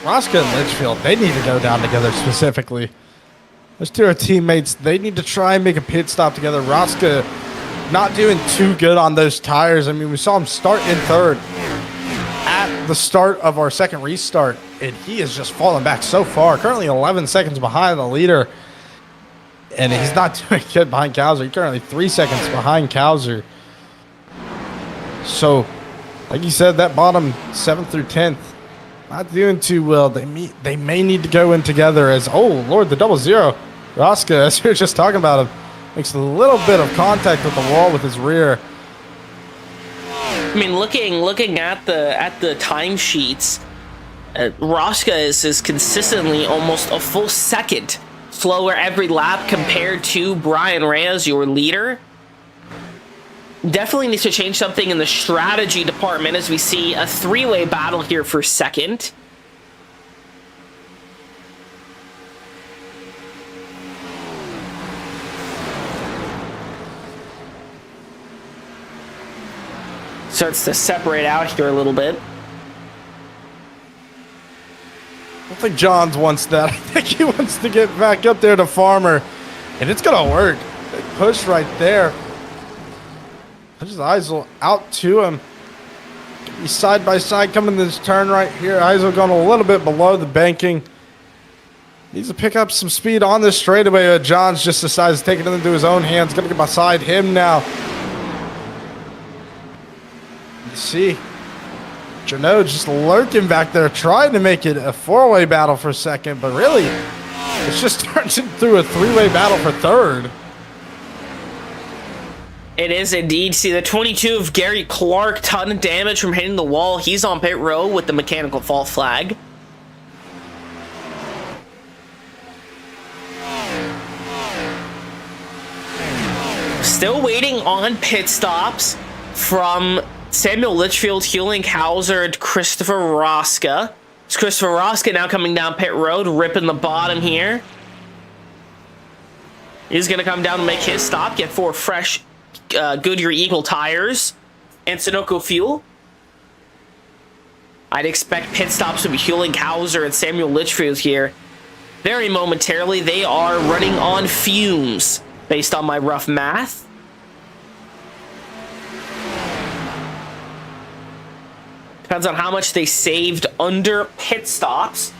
Rosca and Litchfield, they need to go down together specifically. Those two are teammates. They need to try and make a pit stop together. Rosca not doing too good on those tires. I mean, we saw him start in 3rd at the start of our 2nd restart, and he is just falling back so far. Currently 11 seconds behind the leader, and he's not doing good behind Cowser. He's currently 3 seconds behind Cowser. So, like you said, that bottom 7th through 10th, not doing too well. They may need to go in together as, oh, Lord, the 00. Rosca, as we were just talking about him, makes a little bit of contact with the wall with his rear. I mean, looking at the timesheets, Rosca is consistently almost a full second slower every lap compared to Brian Reyes, your leader. Definitely needs to change something in the strategy department as we see a 3-way battle here for 2nd. Starts to separate out here a little bit. I don't think Johns wants that. I think he wants to get back up there to Farmer, and it's going to work. Big push right there. Just Eisel out to him. He's side by side coming to this turn right here. Eisel going a little bit below the banking. Needs to pick up some speed on this straightaway. Johns just decides to take it into his own hands. Going to get beside him now. You see, Janot just lurking back there, trying to make it a 4-way battle for 2nd, but really, it's just turns into a 3-way battle for 3rd. It is indeed. See, the 22 of Gary Clark, ton of damage from hitting the wall. He's on pit row with the mechanical fault flag. Still waiting on pit stops from Samuel Litchfield, Hewlink Hauser, and Christopher Rosca. It's Christopher Rosca now coming down pit road, ripping the bottom here. He's going to come down and make his stop, get 4 fresh Goodyear Eagle tires and Sunoco fuel. I'd expect pit stops to be Hewlink Hauser and Samuel Litchfield here very momentarily. They are running on fumes based on my rough math. Depends on how much they saved under pit stops.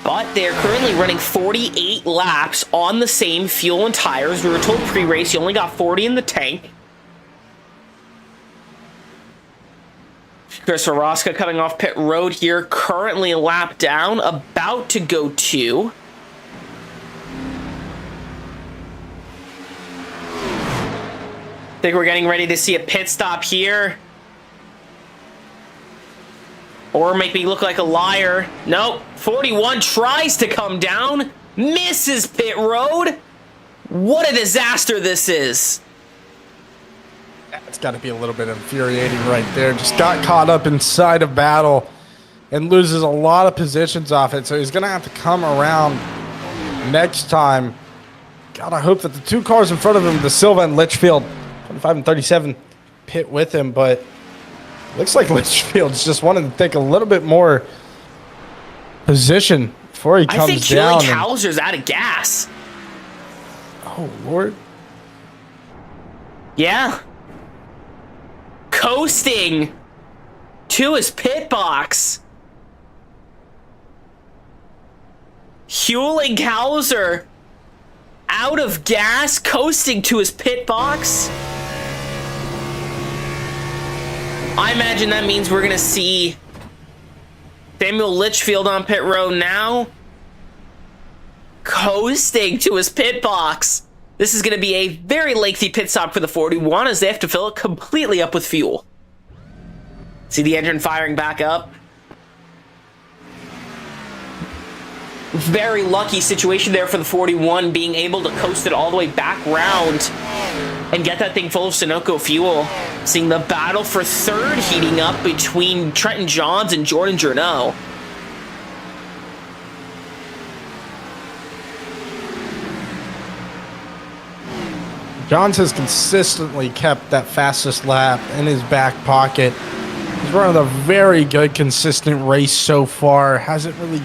But they're currently running 48 laps on the same fuel and tires. We were told pre-race you only got 40 in the tank. Chris Rosca coming off pit road here, currently a lap down, about to go 2. Think we're getting ready to see a pit stop here. Or make me look like a liar. Nope. 41 tries to come down. Misses pit road. What a disaster this is. It's got to be a little bit infuriating right there. Just got caught up inside a battle and loses a lot of positions off it. So he's going to have to come around next time. God, I hope that the 2 cars in front of him, the Silva and Litchfield, 25 and 37, pit with him. But looks like Litchfield's just wanting to take a little bit more position before he comes down. I think Keelan Cowser's out of gas. Oh, Lord. Yeah. Coasting to his pit box. Hewling Cowser out of gas, coasting to his pit box. I imagine that means we're going to see Samuel Litchfield on pit road now, coasting to his pit box. This is going to be a very lengthy pit stop for the 41 as they have to fill it completely up with fuel. See the engine firing back up. Very lucky situation there for the 41, being able to coast it all the way back round and get that thing full of Sunoco fuel. Seeing the battle for third heating up between Trenton Johns and Jordan Journeau. Johns has consistently kept that fastest lap in his back pocket. He's running a very good, consistent race so far. Hasn't really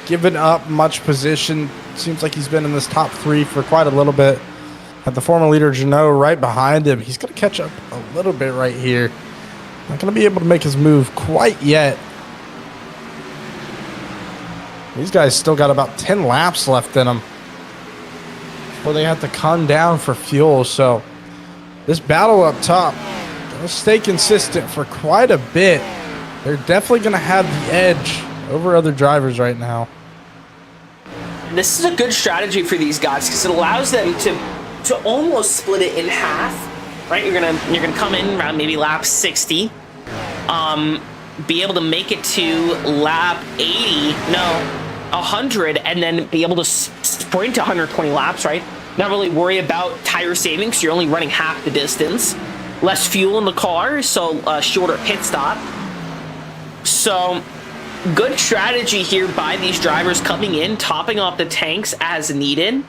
given up much position. Seems like he's been in this top 3 for quite a little bit. Had the former leader Journeau right behind him. He's going to catch up a little bit right here. Not going to be able to make his move quite yet. These guys still got about 10 laps left in them before they have to come down for fuel. So this battle up top, they'll stay consistent for quite a bit. They're definitely going to have the edge over other drivers right now. This is a good strategy for these guys because it allows them to almost split it in half, right? You're gonna come in around maybe lap 60, be able to make it to lap 100, and then be able to sprint 120 laps, right? Not really worry about tire savings. You're only running half the distance, less fuel in the car, so a shorter pit stop. So good strategy here by these drivers coming in, topping off the tanks as needed,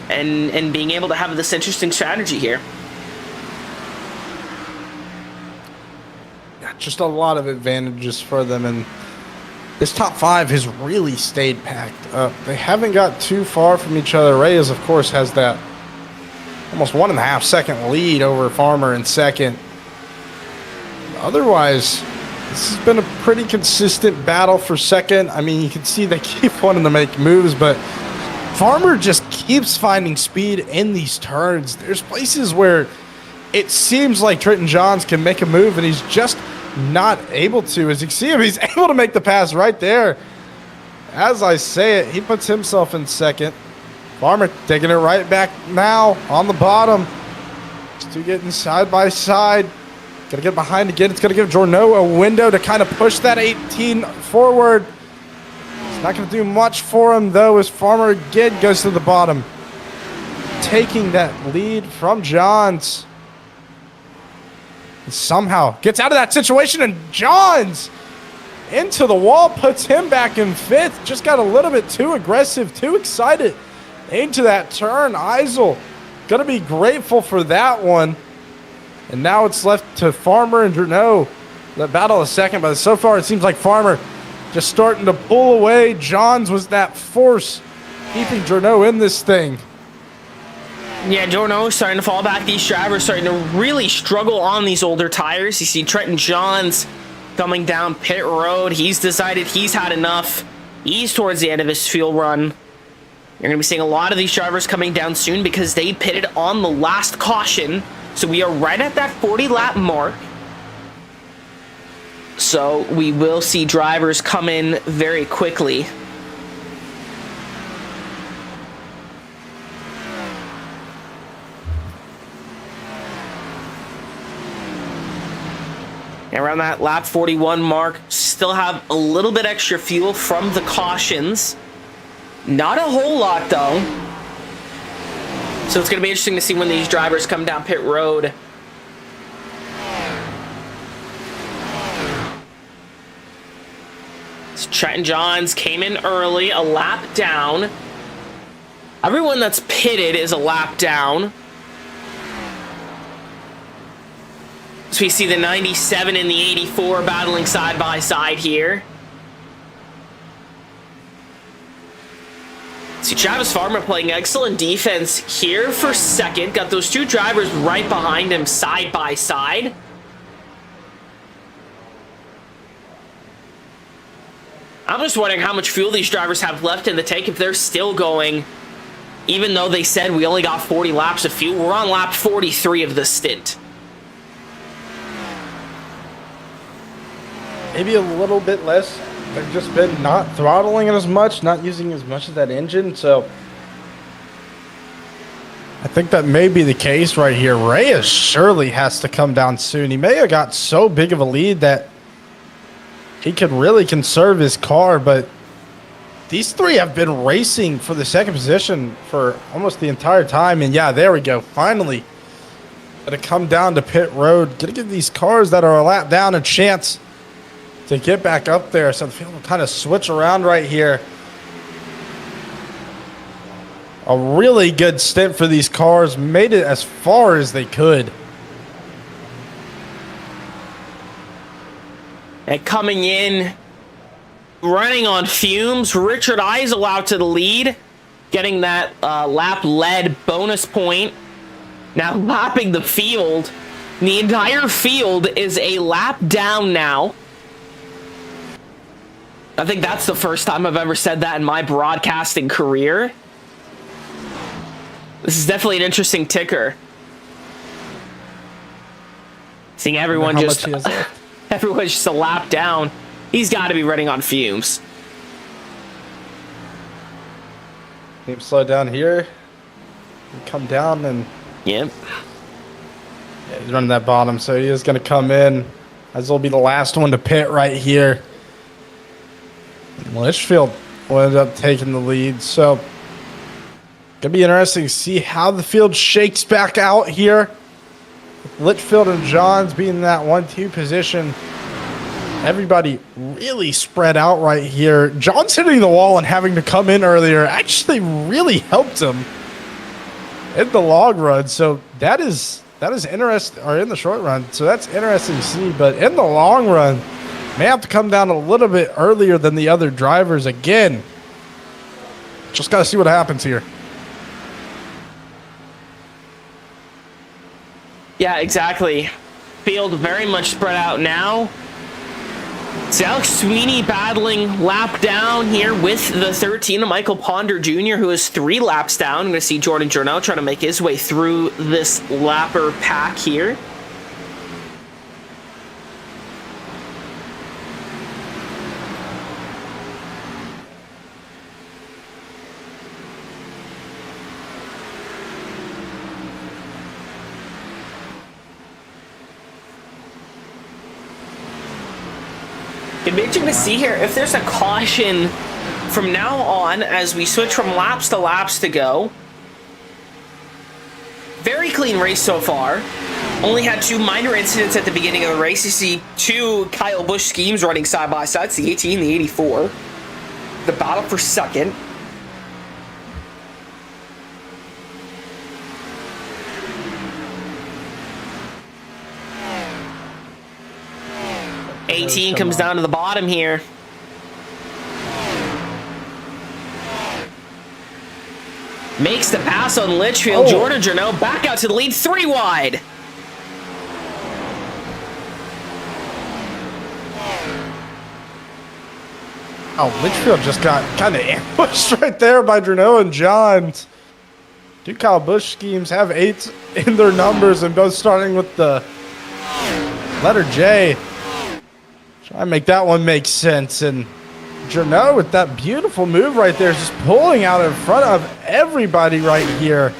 and being able to have this interesting strategy here. Just a lot of advantages for them, and this top 5 has really stayed packed up. They haven't got too far from each other. Reyes, of course, has that almost 1.5 second lead over Farmer in second. Otherwise, this has been a pretty consistent battle for second. I mean, you can see they keep wanting to make moves, but Farmer just keeps finding speed in these turns. There's places where it seems like Trenton Johns can make a move, and he's just not able to. As you can see him, he's able to make the pass right there. As I say it, he puts himself in second. Farmer taking it right back now on the bottom. Just two getting side by side. Gonna get behind again. It's gonna give Journeau a window to kind of push that 18 forward. It's not gonna do much for him though, as Farmer again goes to the bottom, taking that lead from Johns. And somehow gets out of that situation, and Johns into the wall, puts him back in 5th. Just got a little bit too aggressive, too excited into that turn. Eisel gonna be grateful for that one. And now it's left to Farmer and Journeau. The battle a second, but so far it seems like Farmer just starting to pull away. Johns was that force keeping Journeau in this thing. Yeah, Journeau starting to fall back. These drivers starting to really struggle on these older tires. You see Trenton Johns coming down pit road. He's decided he's had enough. He's towards the end of his fuel run. You're going to be seeing a lot of these drivers coming down soon because they pitted on the last caution. So we are right at that 40 lap mark. So we will see drivers come in very quickly. Around that lap 41 mark, still have a little bit extra fuel from the cautions. Not a whole lot though. So it's going to be interesting to see when these drivers come down pit road. So Trenton Johns came in early, a lap down. Everyone that's pitted is a lap down. So we see the 97 and the 84 battling side by side here. See Travis Farmer playing excellent defense here for second. Got those two drivers right behind him side by side. I'm just wondering how much fuel these drivers have left in the tank if they're still going. Even though they said we only got 40 laps of fuel, we're on lap 43 of the stint. Maybe a little bit less. They've just been not throttling it as much, not using as much of that engine. So I think that may be the case right here. Reyes surely has to come down soon. He may have got so big of a lead that he could really conserve his car, but these three have been racing for the second position for almost the entire time. And yeah, there we go. Finally, gonna come down to pit road. Gonna give these cars that are a lap down a chance to get back up there. So the field will kind of switch around right here. A really good stint for these cars. Made it as far as they could. And coming in, running on fumes, Richard Eisel out to the lead, getting that lap lead bonus point. Now lapping the field. The entire field is a lap down now. I think that's the first time I've ever said that in my broadcasting career. This is definitely an interesting ticker. Seeing everyone everyone's just a lap down. He's got to be running on fumes. Need to slow down here. Come down and... Yep. Yeah, he's running that bottom, so he is going to come in. As will be the last one to pit right here. Litchfield will end up taking the lead, so gonna be interesting to see how the field shakes back out here. Litchfield and Johns being in that 1-2 position. Everybody really spread out right here. Johns hitting the wall and having to come in earlier actually really helped him in the long run. So that is interesting, or in the short run. So that's interesting to see. But in the long run, may have to come down a little bit earlier than the other drivers again. Just got to see what happens here. Yeah, exactly. Field very much spread out now. It's Alex Sweeney battling lap down here with the 13 of Michael Ponder Jr., who is 3 laps down. I'm going to see Jordan Journeau trying to make his way through this lapper pack here. It'd be interesting to see here if there's a caution from now on as we switch from laps to go. Very clean race so far. Only had 2 minor incidents at the beginning of the race. You see 2 Kyle Busch schemes running side by side. It's the 18 and the 84. The battle for second. $18 comes down to the bottom here. Makes the pass on Litchfield. Jordan Journeau back out to the lead, 3 wide. Oh, Litchfield just got kind of ambushed right there by Journeau and Johns. 2 Kyle Busch schemes have 8s in their numbers, and both starting with the letter J. Try and make that one make sense. And Journeau with that beautiful move right there, just pulling out in front of everybody right here.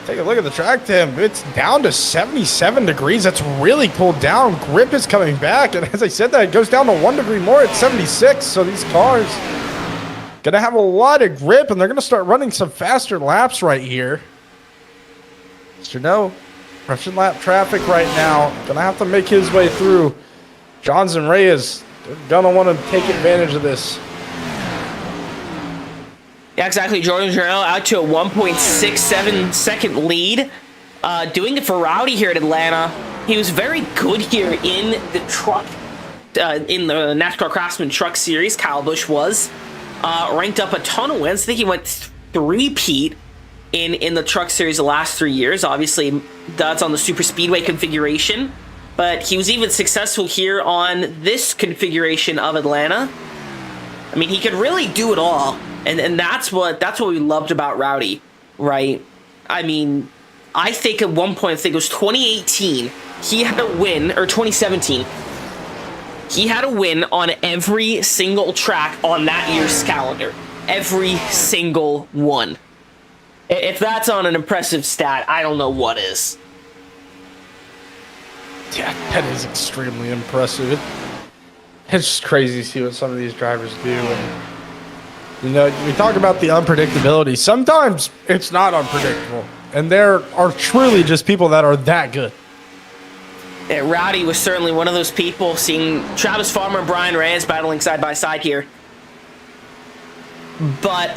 Take a look at the track, Tim. It's down to 77 degrees. That's really cooled down. Grip is coming back. And as I said that, it goes down to 1 degree more at 76. So these cars going to have a lot of grip, and they're going to start running some faster laps right here. Journeau, Russian lap traffic right now. Going to have to make his way through. Johns and Reyes, they're going to want to take advantage of this. Yeah, exactly. Georgian out to a 1.67 second lead. Doing it for Rowdy here at Atlanta. He was very good here in the truck, in the NASCAR Craftsman Truck Series. Kyle Busch was. Ranked up a ton of wins. I think he went three-peat in the Truck Series the last 3 years. Obviously, that's on the Super Speedway configuration. But he was even successful here on this configuration of Atlanta. I mean, he could really do it all. And that's what we loved about Rowdy, right? I mean, I think at one point, I think it was 2018, he had a win, or 2017, he had a win on every single track on that year's calendar. Every single one. If that's on an impressive stat, I don't know what is. Yeah, that is extremely impressive. It's just crazy to see what some of these drivers do. And, you know, we talk about the unpredictability. Sometimes it's not unpredictable. And there are truly just people that are that good. Yeah, Rowdy was certainly one of those people, seeing Travis Farmer and Brian Reyes battling side by side here. But,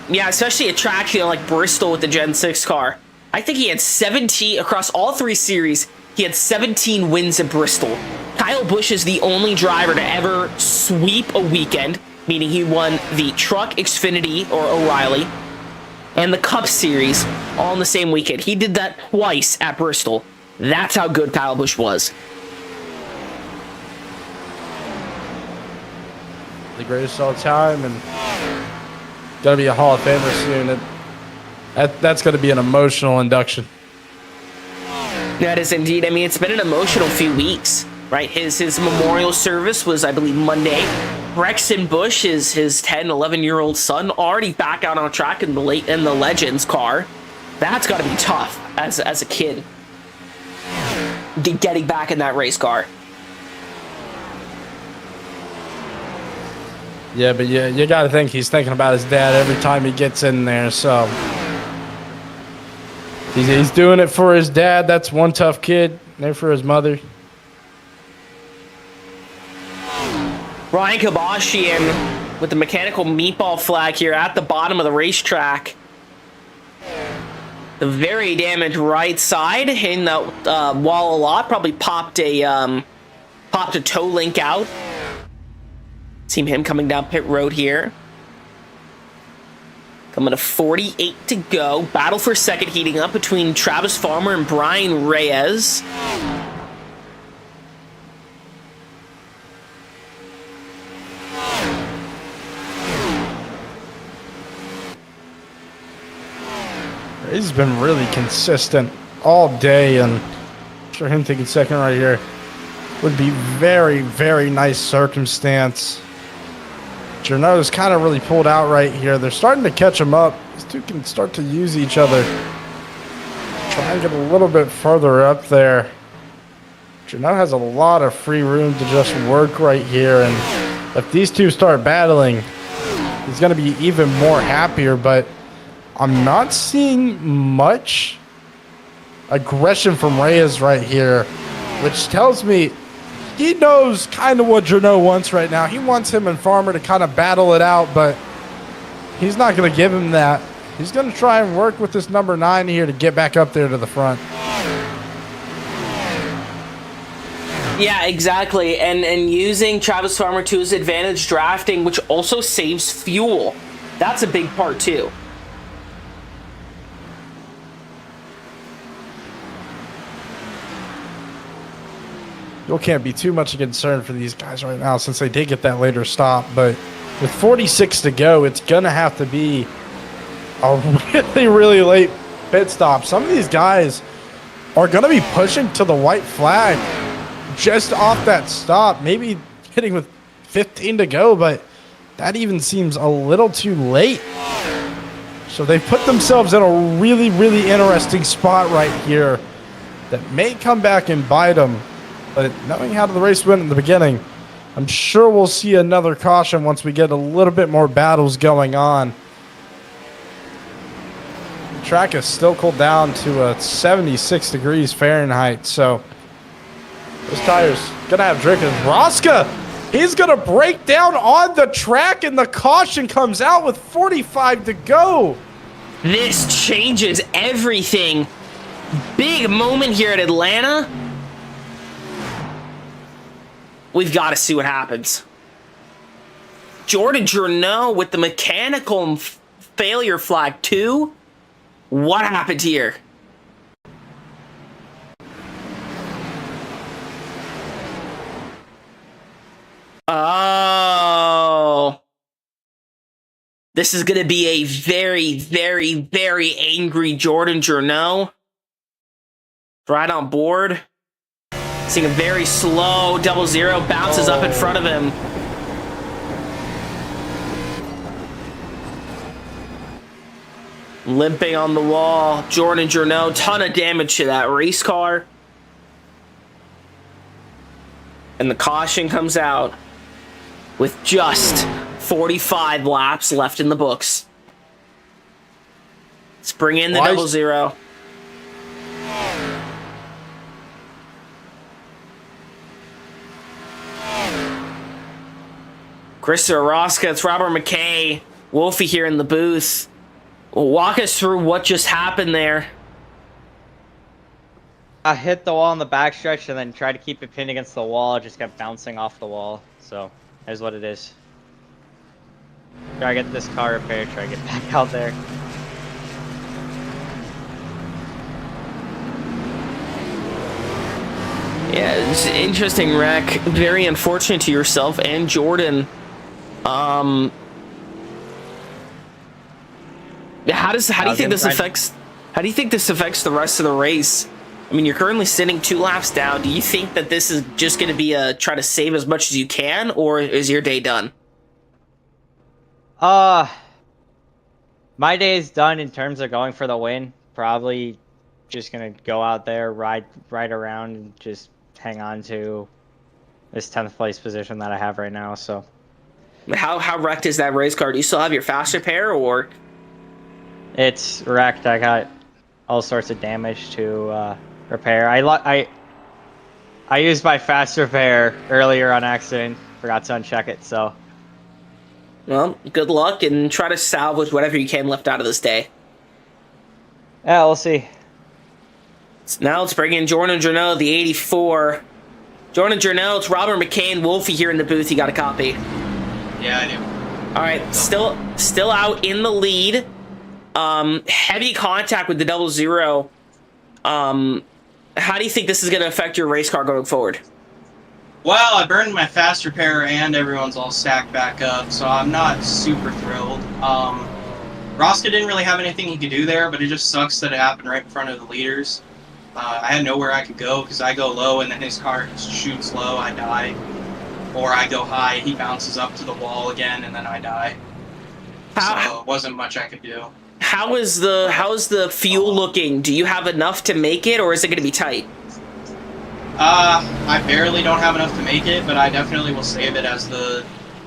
yeah, especially a track, you know, like Bristol with the Gen 6 car. I think he had 17, across all three series, he had 17 wins at Bristol. Kyle Busch is the only driver to ever sweep a weekend, meaning he won the Truck, Xfinity, or O'Reilly, and the Cup Series all in the same weekend. He did that twice at Bristol. That's how good Kyle Busch was. The greatest of all time, and gonna be a Hall of Famer soon. That's gonna be an emotional induction. That is indeed. I mean, it's been an emotional few weeks, right? His memorial service was, I believe, Monday. Brexton Busch, his 10, 11-year-old son, already back out on track in the Legends car. That's got to be tough as a kid, getting back in that race car. Yeah, but you got to think he's thinking about his dad every time he gets in there. So he's doing it for his dad. That's one tough kid. There for his mother. Ryan Kabashian with the mechanical meatball flag here at the bottom of the racetrack. The very damaged right side hitting the wall a lot. Probably popped a toe link out. See him coming down pit road here. Coming to 48 to go. Battle for second heating up between Travis Farmer and Brian Reyes. He's been really consistent all day, and I'm sure him taking second right here would be very, very nice circumstance. Journeau's kind of really pulled out right here. They're starting to catch him up. These two can start to use each other. Try and get a little bit further up there. Journeau has a lot of free room to just work right here, and if these two start battling, he's going to be even more happier, but I'm not seeing much aggression from Reyes right here, which tells me he knows kind of what Journeau wants right now. He wants him and Farmer to kind of battle it out, but he's not going to give him that. He's going to try and work with this number 9 here to get back up there to the front. Yeah, exactly. And using Travis Farmer to his advantage drafting, which also saves fuel. That's a big part too. You can't be too much of a concern for these guys right now since they did get that later stop. But with 46 to go, it's going to have to be a really, really late pit stop. Some of these guys are going to be pushing to the white flag just off that stop, maybe hitting with 15 to go, but that even seems a little too late. So they've put themselves in a really, really interesting spot right here that may come back and bite them. But knowing how the race went in the beginning, I'm sure we'll see another caution once we get a little bit more battles going on. The track is still cooled down to 76 degrees Fahrenheit, so those tires gonna have drinkers. Roska, he's gonna break down on the track, and the caution comes out with 45 to go. This changes everything. Big moment here at Atlanta. We've got to see what happens. Georgian with the mechanical failure flag too. What happened here? Oh. This is going to be a very, very, very angry Georgian. Right on board. Seeing a very slow 00 bounces up in front of him. Limping on the wall. Georgian, ton of damage to that race car. And the caution comes out with just 45 laps left in the books. Let's bring in the 00. Krista Roska, it's Robert McKay, Wolfie here in the booth. Walk us through what just happened there. I hit the wall on the backstretch and then tried to keep it pinned against the wall. It just kept bouncing off the wall. So, here's what it is. Try to get this car repaired, try to get back out there. Yeah, it's an interesting wreck. Very unfortunate to yourself and Jordan. How do you think this affects the rest of the race? I mean, you're currently sitting 2 laps down. Do you think that this is just going to be a try to save as much as you can, or is your day done? My day is done in terms of going for the win. Probably just gonna go out there, ride around, and just hang on to this 10th place position that I have right now. So, how wrecked is that race car? Do you still have your fast repair, or? It's wrecked. I got all sorts of damage to repair. I used my fast repair earlier on accident. Forgot to uncheck it. So, well, good luck and try to salvage whatever you can left out of this day. Yeah, we'll see. Now let's bring in Jordan Journeau, the 84. Jordan Journeau, it's Robert McCain, Wolfie here in the booth. You got a copy? Yeah, I do. All right, still out in the lead. Heavy contact with the 00. How do you think this is going to affect your race car going forward? Well, I burned my fast repair and everyone's all stacked back up, so I'm not super thrilled. Roska didn't really have anything he could do there, but it just sucks that it happened right in front of the leaders. I had nowhere I could go because I go low and then his car shoots low, I die. Or I go high, he bounces up to the wall again, and then I die. So it wasn't much I could do. How's the fuel looking? Do you have enough to make it, or is it going to be tight? I barely don't have enough to make it, but I definitely will save it as the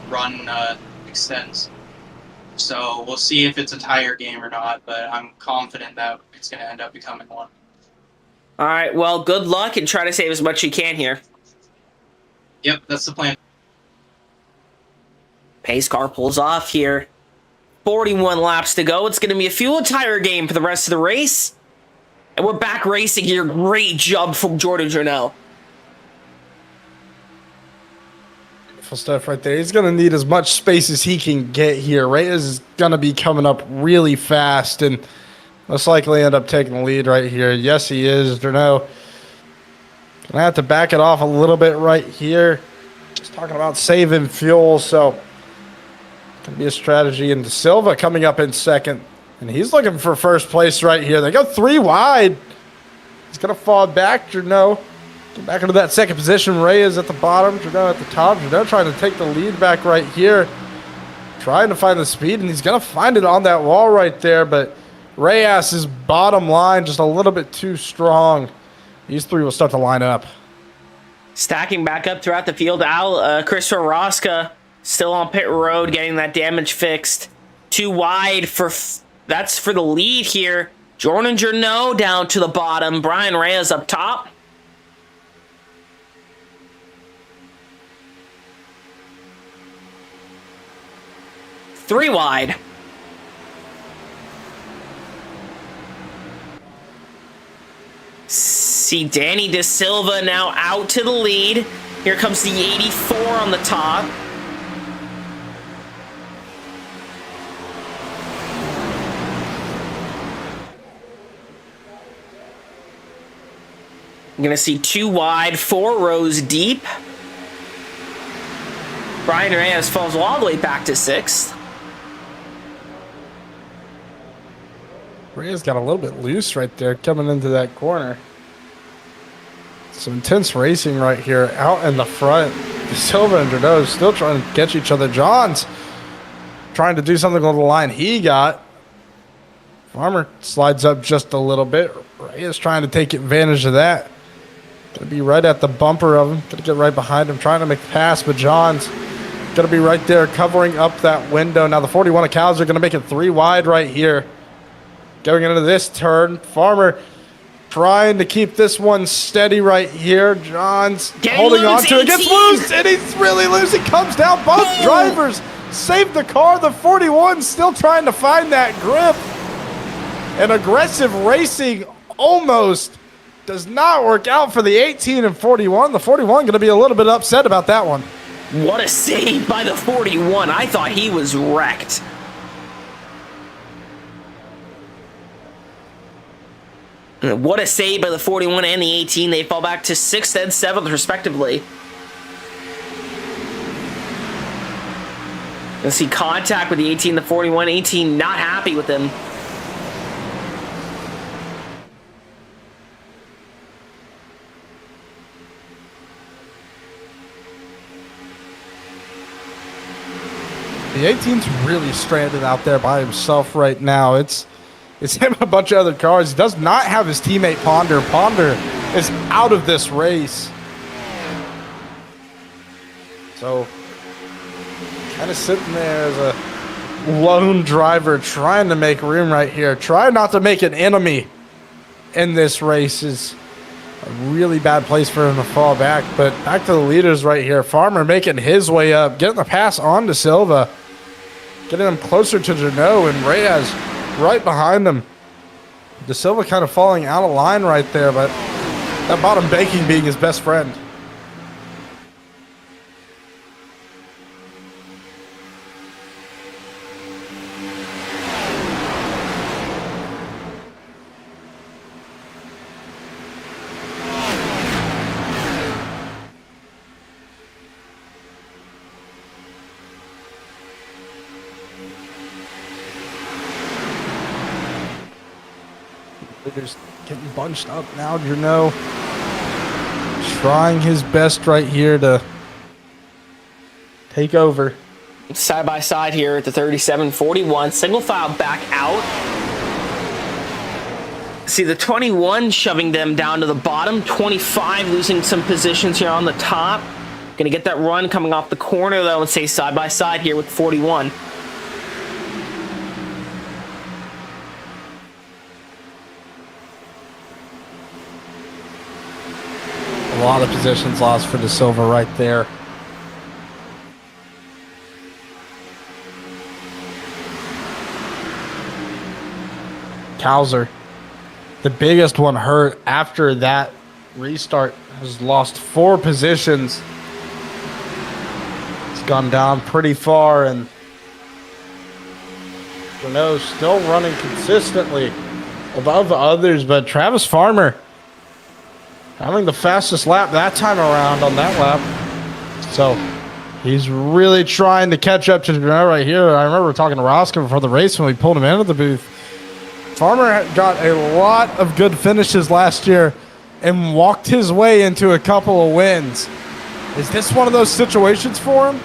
run extends. So we'll see if it's a tire game or not, but I'm confident that it's going to end up becoming one. All right, well, good luck and try to save as much as you can here. Yep, that's the plan. Pace car pulls off here. 41 laps to go. It's going to be a fuel and tire game for the rest of the race. And we're back racing here. Great jump from Jordan Journeau. Beautiful stuff right there. He's going to need as much space as he can get here. Reyes is going to be coming up really fast and most likely end up taking the lead right here. Yes, he is. Journeau going to have to back it off a little bit right here. Just talking about saving fuel, so going to be a strategy. And Silva coming up in second, and he's looking for first place right here. They go 3 wide. He's going to fall back, Journeau. Back into that second position. Ray is at the bottom. Jano at the top. Jano trying to take the lead back right here. Trying to find the speed, and he's going to find it on that wall right there. But Reyes' bottom line just a little bit too strong. These three will start to line up. Stacking back up throughout the field. Christopher Rosca still on pit road, getting that damage fixed. Too wide for... That's for the lead here. Jordan Jurno down to the bottom. Brian Reyes up top. Three wide. See Danny De Silva now out to the lead. Here comes the 84 on the top. I'm going to see 2 wide, 4 rows deep. Brian Reyes falls all the way back to 6th. Reyes got a little bit loose right there coming into that corner. Some intense racing right here out in the front. De Silva and Jurno still trying to catch each other. John's trying to do something on the line he got. Farmer slides up just a little bit. Reyes trying to take advantage of that. Gonna be right at the bumper of him. Gonna get right behind him, trying to make the pass, but John's gonna be right there covering up that window. Now the 41 of Cows are gonna make it 3 wide right here. Going into this turn, Farmer trying to keep this one steady right here. John's holding on to it. Gets loose, and he's really loose. He comes down. Both drivers save the car. The 41 still trying to find that grip. And aggressive racing almost does not work out for the 18 and 41. The 41 going to be a little bit upset about that one. What a save by the 41. I thought he was wrecked. What a save by the 41 and the 18. They fall back to 6th and 7th, respectively. You'll see contact with the 18, the 41. 18 not happy with him. The 18's really stranded out there by himself right now. It's him and a bunch of other cars. He does not have his teammate Ponder. Ponder is out of this race. So, kind of sitting there as a lone driver trying to make room right here. Try not to make an enemy in this race is a really bad place for him to fall back. But back to the leaders right here. Farmer making his way up, getting the pass on to Silva, getting him closer to Jurno, and Reyes right behind him. De Silva kind of falling out of line right there, but that bottom banking being his best friend. Leaders getting bunched up now. Jurno trying his best right here to take over. Side by side here at the 37-41. Single file back out. See the 21 shoving them down to the bottom. 25 losing some positions here on the top. Gonna get that run coming off the corner though and stay side by side here with 41. A lot of positions lost for De Silva right there. Cowser, the biggest one hurt after that restart, has lost 4 positions. It's gone down pretty far, and Jurno's still running consistently above others, but Travis Farmer having the fastest lap that time around on that lap. So he's really trying to catch up to Jurno right here. I remember talking to Roscoe before the race when we pulled him into the booth. Farmer got a lot of good finishes last year and walked his way into a couple of wins. Is this one of those situations for him?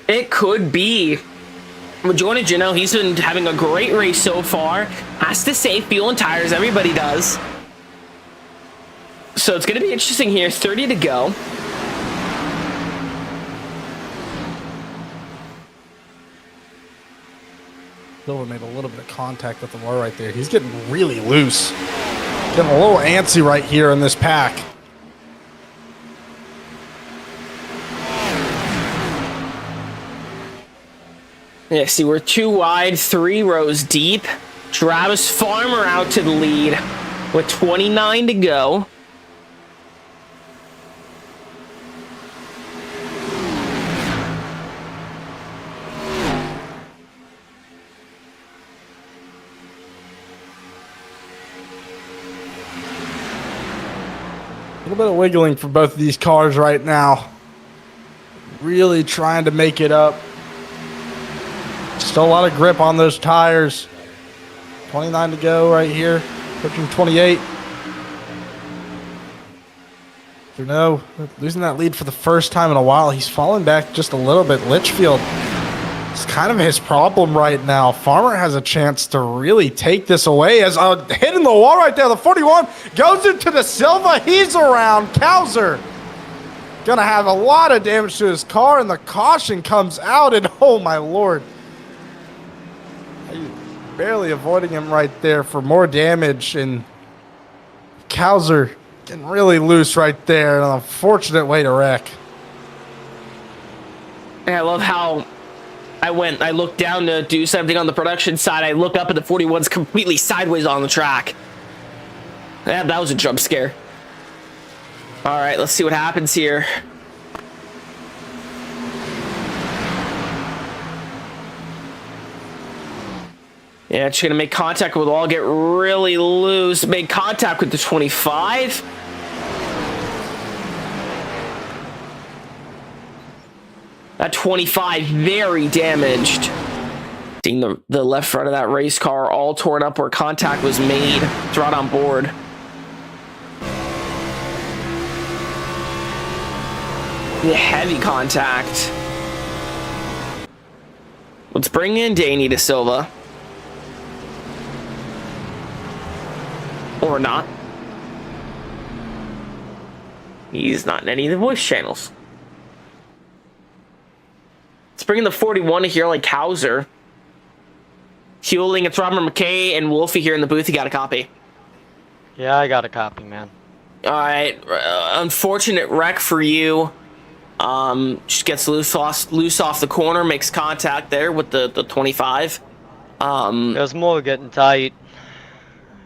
It could be. With Georgian, he's been having a great race so far. Has to save fuel and tires. Everybody does. So it's going to be interesting here. 30 to go. Silva made a little bit of contact with the wall right there. He's getting really loose. Getting a little antsy right here in this pack. Yeah, see, we're 2 wide, 3 rows deep. Travis Farmer out to the lead with 29 to go. A little bit of wiggling for both of these cars right now. Really trying to make it up. Still a lot of grip on those tires. 29 to go right here. Pushing 28. No, losing that lead for the first time in a while. He's falling back just a little bit. Litchfield, it's kind of his problem right now. Farmer has a chance to really take this away as hitting the wall right there. The 41 goes into the Silva. He's around. Cowser gonna have a lot of damage to his car, and the caution comes out, and oh my lord. He's barely avoiding him right there for more damage, and Cowser getting really loose right there. An unfortunate way to wreck. And I love how I looked down to do something on the production side. I look up and the 41's completely sideways on the track. Yeah, that was a jump scare. All right, let's see what happens here. Yeah, it's gonna make contact with the wall, get really loose. Make contact with the 25. That 25 very damaged. Seeing the left front of that race car all torn up where contact was made. It's right on board. The heavy contact. Let's bring in Danny De Silva. Or not. He's not in any of the voice channels. Let's bring in the 41 here, like Cowser. Fueling, it's Robert McKay and Wolfie here in the booth. You got a copy? Yeah, I got a copy, man. All right. Unfortunate wreck for you. Just gets loose off the corner, makes contact there with the 25. It was more getting tight.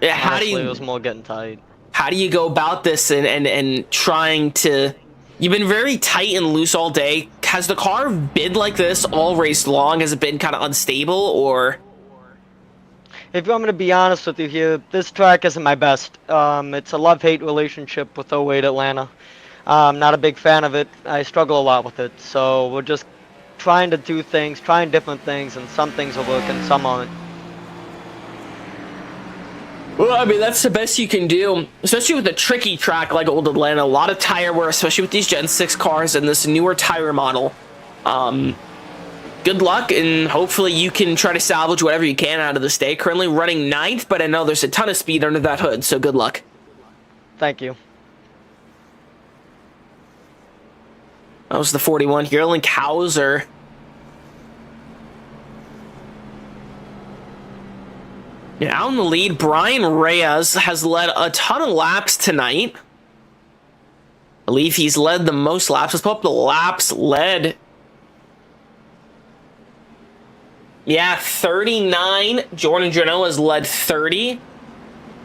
Yeah, It was more getting tight. How do you go about this and trying to? You've been very tight and loose all day. Has the car been like this all race long? Has it been kind of unstable, or? If I'm going to be honest with you here, this track isn't my best. It's a love-hate relationship with 08 Atlanta. I'm not a big fan of it. I struggle a lot with it. So we're just trying to do things, trying different things, and some things are working, some aren't. Well, I mean, that's the best you can do, especially with a tricky track like Old Atlanta. A lot of tire wear, especially with these Gen 6 cars and this newer tire model. Good luck, and hopefully you can try to salvage whatever you can out of this day. Currently running 9th, but I know there's a ton of speed under that hood, so good luck. Thank you. That was the 41 here, and Cowser. Yeah, out in the lead, Brian Reyes has led a ton of laps tonight. I believe he's led the most laps. Let's pull up the laps led. Yeah, 39. Jordan Journeau has led 30.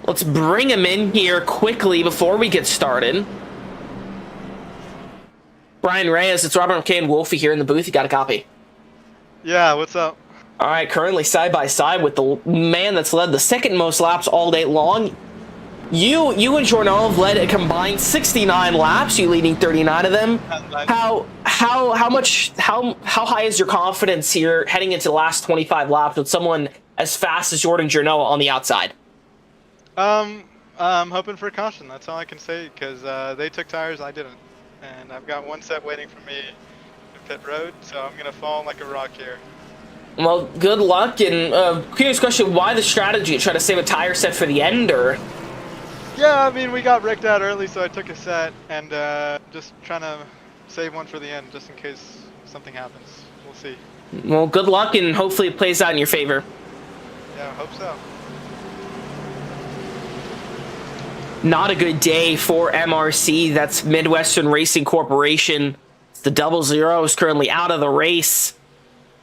Let's bring him in here quickly before we get started. Brian Reyes, it's Robert McKay and Wolfie here in the booth. You got a copy? Yeah, what's up? All right, currently side by side with the man that's led the second most laps all day long. You and Journeau have led a combined 69 laps. You leading 39 of them. How high is your confidence here heading into the last 25 laps with someone as fast as Jordan Journeau on the outside? I I'm hoping for a caution. That's all I can say because they took tires, I didn't. And I've got one set waiting for me in pit road, so I'm going to fall like a rock here. Well, good luck. And curious question, why the strategy? Try to save a tire set for the end, or? Yeah, I mean, we got wrecked out early, so I took a set and just trying to save one for the end just in case something happens. We'll see. Well, good luck, and hopefully it plays out in your favor. Yeah, I hope so. Not a good day for MRC. That's Midwestern Racing Corporation. The 00 is currently out of the race.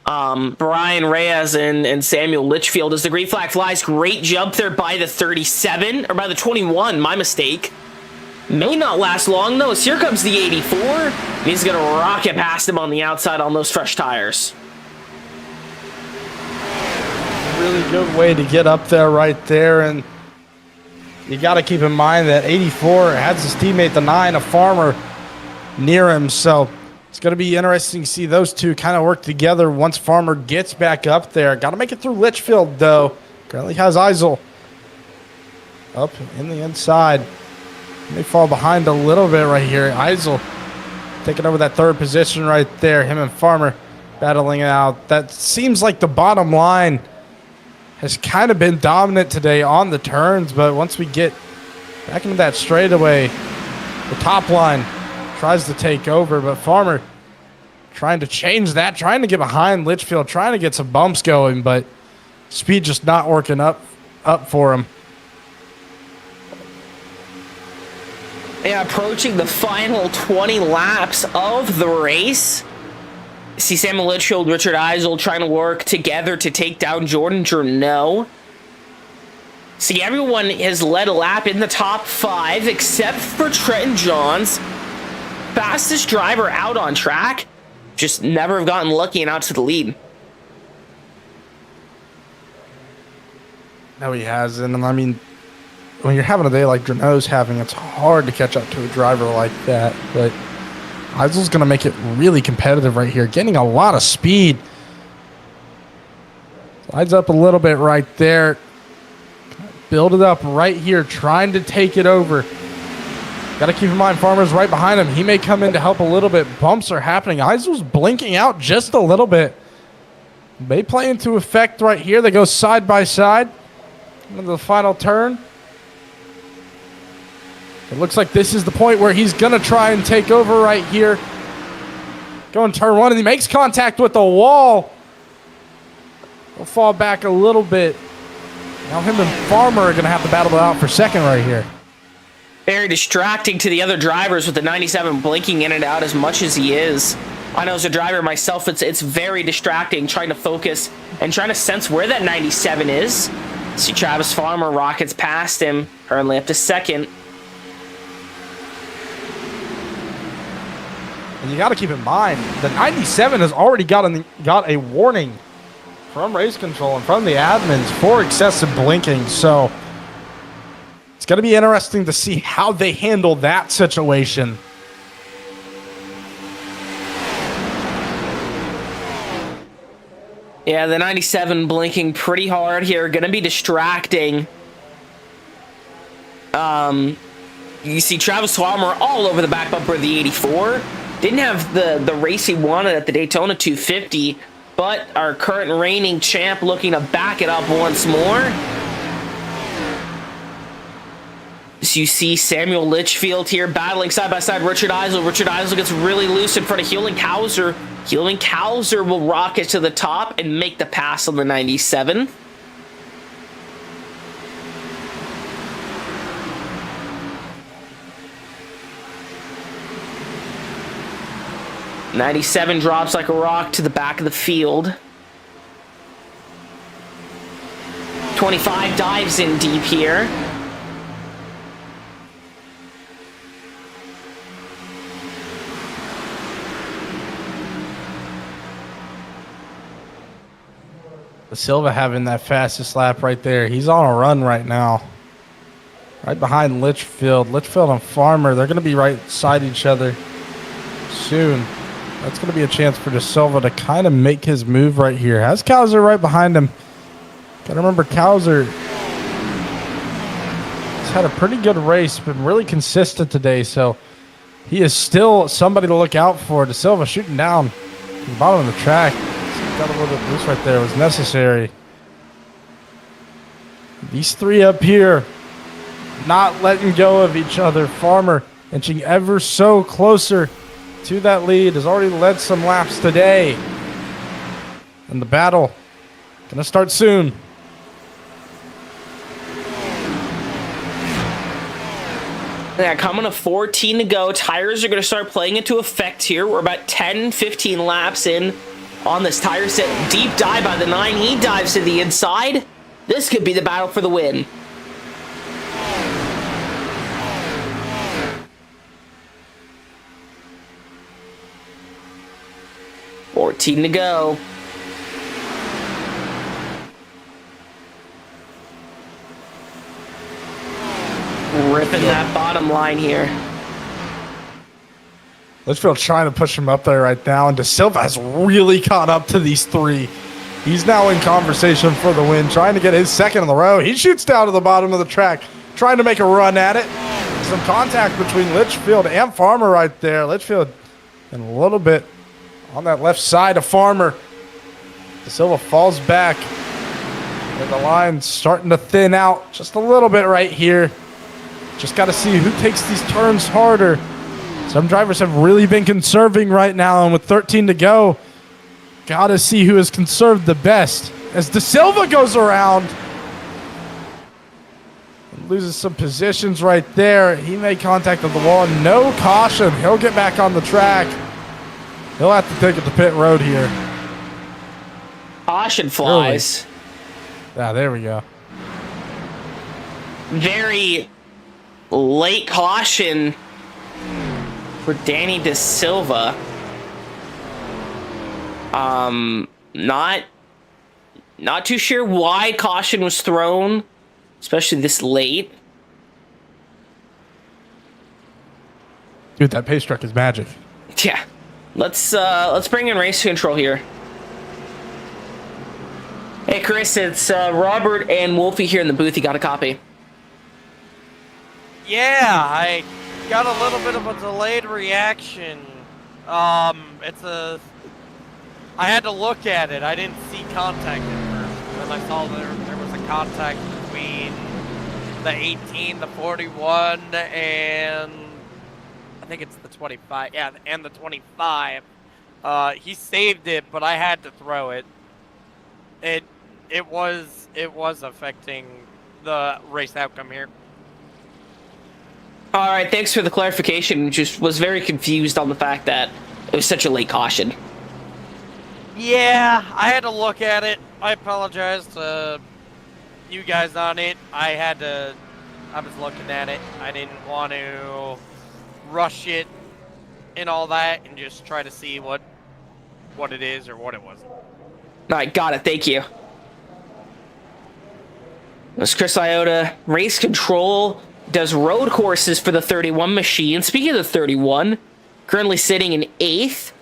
Brian Reyes and Samuel Litchfield as the green flag flies. Great jump there by the 37, or by the 21, my mistake. May not last long, though, as here comes the 84. He's going to rocket past him on the outside on those fresh tires. Really good way to get up there right there, and you got to keep in mind that 84 has his teammate, the 9, a Farmer, near him, so it's going to be interesting to see those two kind of work together once Farmer gets back up there. Got to make it through Litchfield, though. Currently has Eisel up in the inside. May fall behind a little bit right here. Eisel taking over that third position right there. Him and Farmer battling it out. That seems like the bottom line has kind of been dominant today on the turns, but once we get back into that straightaway, the top line tries to take over, but Farmer trying to change that, trying to get behind Litchfield, trying to get some bumps going, but speed just not working up for him. Yeah, approaching the final 20 laps of the race. See Samuel Litchfield, Richard Eisel trying to work together to take down Jordan Journeau. See, everyone has led a lap in the top 5 except for Trenton Johns. Fastest driver out on track. Just never have gotten lucky and out to the lead. No, he hasn't. And I mean, when you're having a day like Journeau's having, it's hard to catch up to a driver like that. But Eisel's going to make it really competitive right here, getting a lot of speed. Slides up a little bit right there. Build it up right here, trying to take it over. Got to keep in mind, Farmer's right behind him. He may come in to help a little bit. Bumps are happening. Eisel's blinking out just a little bit. May play into effect right here. They go side by side into the final turn. It looks like this is the point where he's going to try and take over right here. Going turn 1, and he makes contact with the wall. He'll fall back a little bit. Now him and Farmer are going to have to battle it out for second right here. Very distracting to the other drivers with the 97 blinking in and out as much as he is. I know as a driver myself, it's very distracting trying to focus and trying to sense where that 97 is. See Travis Farmer rockets past him, currently up to second. And you got to keep in mind, the 97 has already got a warning from race control and from the admins for excessive blinking. So it's going to be interesting to see how they handle that situation. Yeah, the 97 blinking pretty hard here. Going to be distracting. You see Travis Farmer all over the back bumper of the 84. Didn't have the race he wanted at the Daytona 250, but our current reigning champ looking to back it up once more. So you see Samuel Litchfield here battling side by side Richard Eisel. Richard Eisel gets really loose in front of Hewlin Cowser. Hewlin Cowser will rocket to the top and make the pass on the 97. 97 drops like a rock to the back of the field. 25 dives in deep here. Da Silva having that fastest lap right there. He's on a run right now. Right behind Litchfield. Litchfield and Farmer, they're going to be right side each other soon. That's going to be a chance for Da Silva to kind of make his move right here. Has Cowser right behind him. Got to remember, Cowser He's had a pretty good race, been really consistent today, so he is still somebody to look out for. De Silva shooting down to the bottom of the track. Got a little bit loose right there. It was necessary. These three up here not letting go of each other. Farmer inching ever so closer to that lead. Has already led some laps today. And the battle gonna start soon. Yeah, coming to 14 to go. Tires are going to start playing into effect here. We're about 10, 15 laps in on this tire set. Deep dive by the 9. He dives to the inside. This could be the battle for the win. $14 to go. Ripping that bottom line here. Litchfield trying to push him up there right now, and De Silva has really caught up to these three. He's now in conversation for the win, trying to get his second in the row. He shoots down to the bottom of the track, trying to make a run at it. Some contact between Litchfield and Farmer right there. Litchfield and a little bit on that left side of Farmer. De Silva falls back, and the line's starting to thin out just a little bit right here. Just got to see who takes these turns harder. Some drivers have really been conserving right now, and with 13 to go, got to see who has conserved the best. As De Silva goes around, and loses some positions right there. He made contact with the wall, and no caution. He'll get back on the track. He'll have to take it to pit road here. Caution flies. Really? Ah, there we go. Very late caution for Danny De Silva. Not too sure why caution was thrown, especially this late. Dude, that pace truck is magic. Yeah. Let's bring in race control here. Hey Chris, it's Robert and Wolfie here in the booth. You got a copy? Yeah, I got a little bit of a delayed reaction. I had to look at it. I didn't see contact at first. Then I saw there was a contact between the 18, the 41, and I think it's the 25. Yeah, and the 25. He saved it, but I had to throw it. It was affecting the race outcome here. All right, thanks for the clarification. Just was very confused on the fact that it was such a late caution. Yeah, I had to look at it. I apologize to you guys on it. I was looking at it. I didn't want to rush it and all that and just try to see what it is or what it wasn't. All right, got it. Thank you. This is Chris Iota. Race control does road courses for the 31 machine. Speaking of the 31, currently sitting in 8th.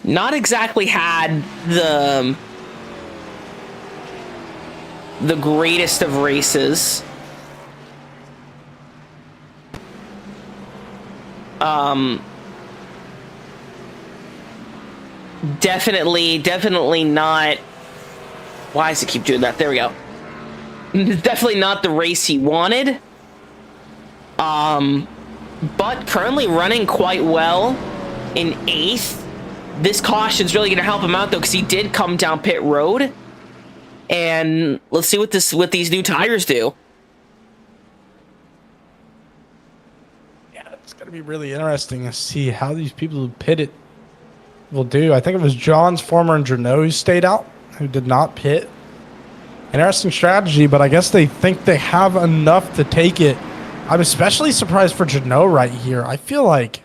Not exactly had the greatest of races. Definitely not. Why does it keep doing that? There we go. Definitely not the race he wanted. But currently running quite well in 8th. This caution's really going to help him out, though, because he did come down pit road. And let's see what these new tires do. Yeah, it's going to be really interesting to see how these people who pitted will do. I think it was John's former and Janot who stayed out, who did not pit. Interesting strategy, but I guess they think they have enough to take it. I'm especially surprised for Janot right here. I feel like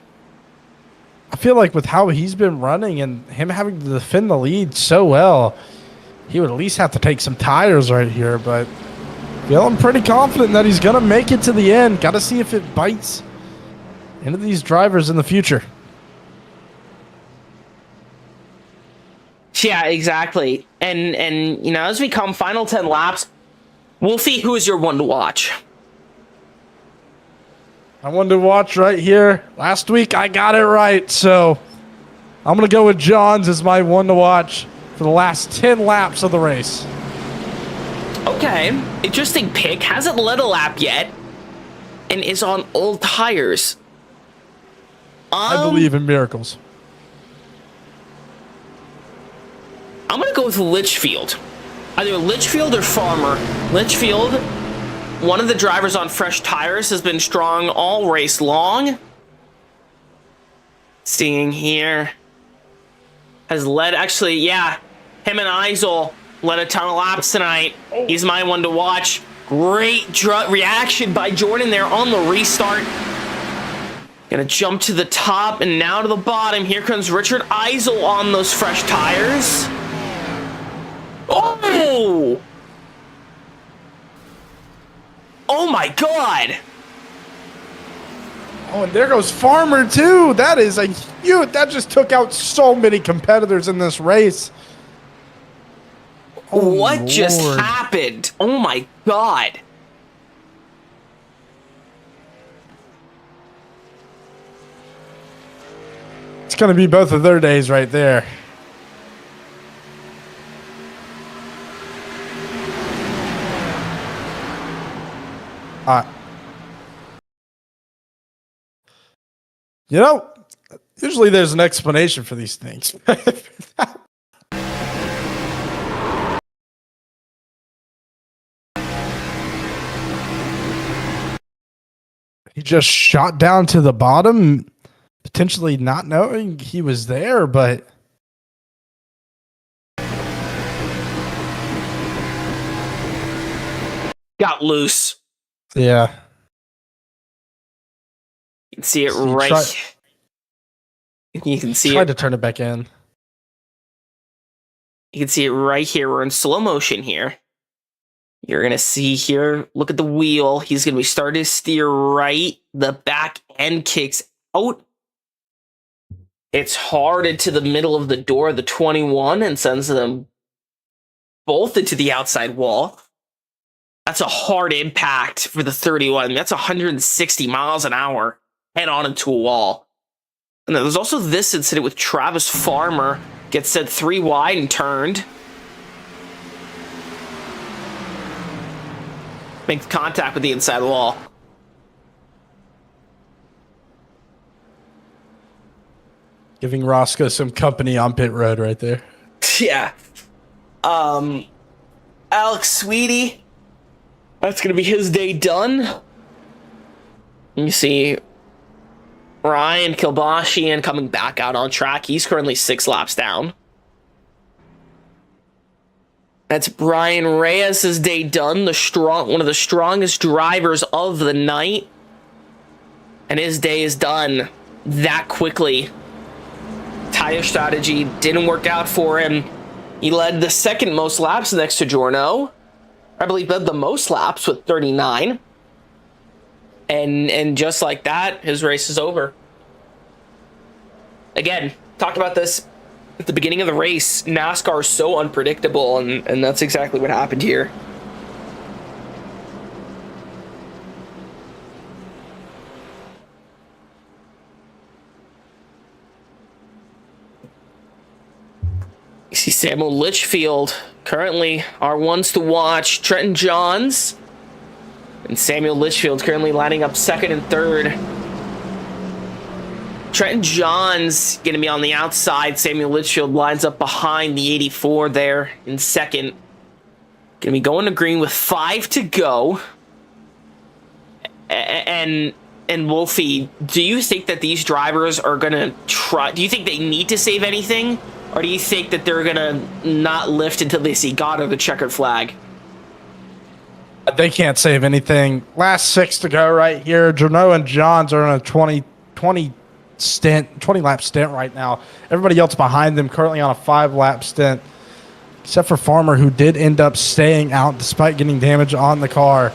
with how he's been running and him having to defend the lead so well, he would at least have to take some tires right here, but feeling pretty confident that he's going to make it to the end. Got to see if it bites into these drivers in the future. Yeah, exactly. And you know, as we come final 10 laps, we'll see who is your one to watch. I wanted to watch right here. Last week I got it right, so I'm going to go with Johns as my one to watch for the last 10 laps of the race. Okay, interesting pick. Hasn't led a lap yet and is on old tires. I believe in miracles. I'm going to go with Litchfield. Either Litchfield or Farmer. Litchfield, one of the drivers on fresh tires, has been strong all race long. Seeing here. Has led, actually, yeah. Him and Eisel led a ton of laps tonight. He's my one to watch. Great reaction by Jordan there on the restart. Gonna jump to the top and now to the bottom. Here comes Richard Eisel on those fresh tires. Oh! Oh my God! Oh, and there goes Farmer too. That is a huge. That just took out so many competitors in this race. Oh, what Lord. just happened? Oh my God! It's gonna be both of their days right there. You know, usually there's an explanation for these things. He just shot down to the bottom, potentially not knowing he was there, but Got loose. yeah. You can see it He right. You can see Tried it. to turn it back in. You can see it right here. We're in slow motion here. You're going to see here, look at the wheel. He's going to be starting to steer right. The back end kicks out. It's hard into the middle of the door, the 21, and sends them both into the outside wall. That's a hard impact for the 31. That's 160 miles an hour head on into a wall. And then there's also this incident with Travis Farmer. Gets set 3 wide and turned. Makes contact with the inside wall. Giving Roscoe some company on pit road right there. Yeah. Alex Sweetie. That's going to be his day done. You see Ryan Kilbashian coming back out on track. He's currently 6 laps down. That's Brian Reyes' day done. One of the strongest drivers of the night. And his day is done that quickly. Tire strategy didn't work out for him. He led the second most laps next to Jorno. I believe led the most laps with 39. And just like that, his race is over. Again, talked about this at the beginning of the race. NASCAR is so unpredictable, and that's exactly what happened here. You see Samuel Litchfield, currently our ones to watch. Trenton Johns and Samuel Litchfield currently lining up second and third. Trenton Johns going to be on the outside. Samuel Litchfield lines up behind the 84 there in second. Going to be going to green with 5 to go. And Wolfie, do you think that these drivers are going to try? Do you think they need to save anything? Or do you think that they're going to not lift until they see God or the checkered flag? They can't save anything. Last 6 to go right here. Jorno and Johns are on a 20 lap stint right now. Everybody else behind them currently on a 5-lap stint, except for Farmer, who did end up staying out despite getting damage on the car.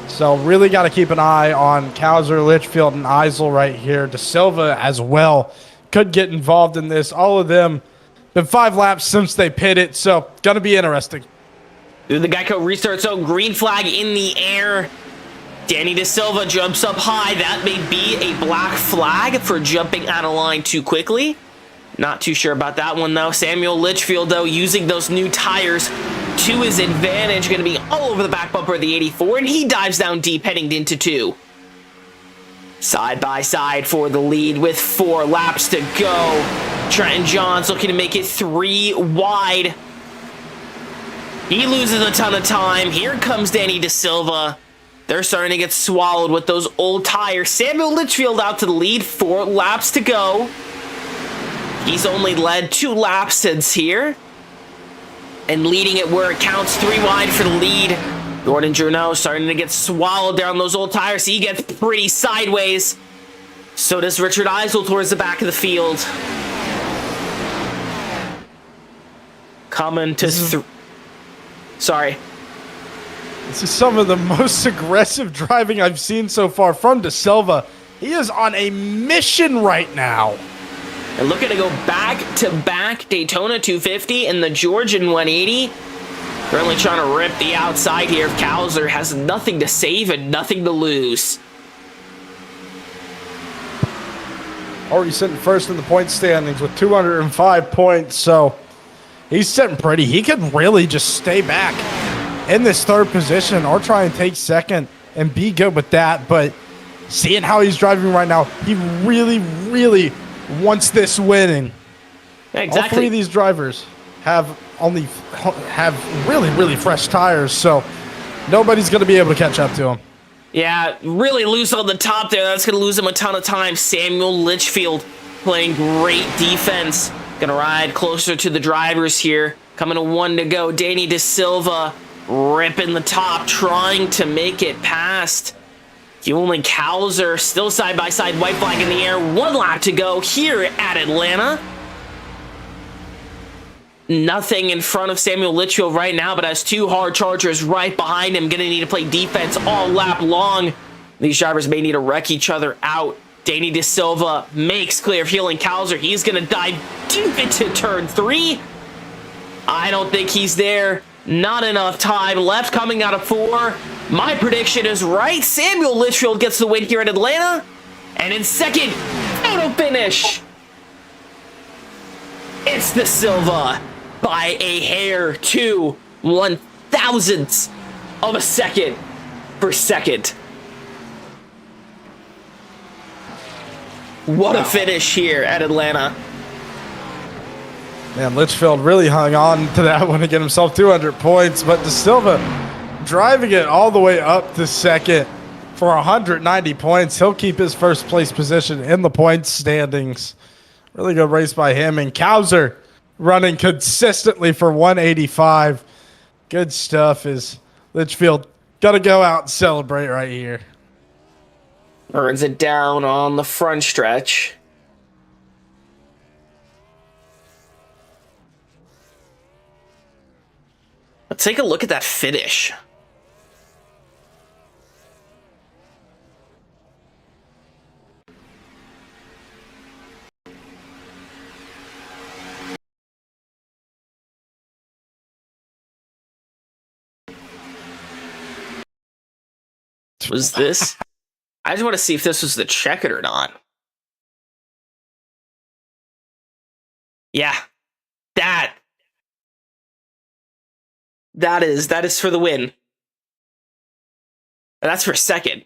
So really got to keep an eye on Cowser, Litchfield, and Eisel right here. De Silva as well could get involved in this. All of them been 5 laps since they pitted, so gonna be interesting. The Geico restart, so green flag in the air. Danny De Silva jumps up high. That may be a black flag for jumping out of line too quickly. Not too sure about that one, though. Samuel Litchfield, though, using those new tires to his advantage. Going to be all over the back bumper of the 84, and he dives down deep heading into 2. Side by side for the lead with 4 laps to go. Trenton Johns looking to make it 3 wide. He loses a ton of time. Here comes Danny De Silva. They're starting to get swallowed with those old tires. Samuel Litchfield out to the lead, 4 laps to go. He's only led 2 laps since here. And leading it where it counts, 3 wide for the lead. Gordon Journeau starting to get swallowed down those old tires. He gets pretty sideways. So does Richard Eisel towards the back of the field. Coming to... Sorry. This is some of the most aggressive driving I've seen so far from De Silva. He is on a mission right now. And looking to go back-to-back Daytona 250 and the Georgian 180. Currently trying to rip the outside here. Kowser has nothing to save and nothing to lose. Already sitting first in the point standings with 205 points, so he's sitting pretty. He could really just stay back in this 3rd position or try and take 2nd and be good with that. But seeing how he's driving right now, he really, really wants this winning. Yeah, exactly. All 3 of these drivers have really, really fresh tires, so nobody's going to be able to catch up to him. Yeah, really loose on the top there. That's going to lose him a ton of time. Samuel Litchfield playing great defense. Going to ride closer to the drivers here. Coming to 1 to go. Danny De Silva ripping the top, trying to make it past. Hewlin Kowser still side by side, white flag in the air. 1 lap to go here at Atlanta. Nothing in front of Samuel Litchfield right now, but has 2 hard chargers right behind him. Going to need to play defense all lap long. These drivers may need to wreck each other out. Danny De Silva makes clear of Hewlin Kowser. He's going to dive deep into turn 3. I don't think he's there. Not enough time left coming out of 4. My prediction is right. Samuel Litchfield gets the win here at Atlanta. And in 2nd, photo finish. It's De Silva by a hair, 2 1/1000ths of a second for 2nd. What a finish here at Atlanta. Man, Litchfield really hung on to that one to get himself 200 points, but De Silva driving it all the way up to 2nd for 190 points. He'll keep his 1st place position in the points standings. Really good race by him. And Kowser running consistently for 185. Good stuff. Is Litchfield got to go out and celebrate right here. Burns it down on the front stretch. Let's take a look at that finish. Was this? I just want to see if this was the checkered or not. Yeah. That is for the win. That's for 2nd.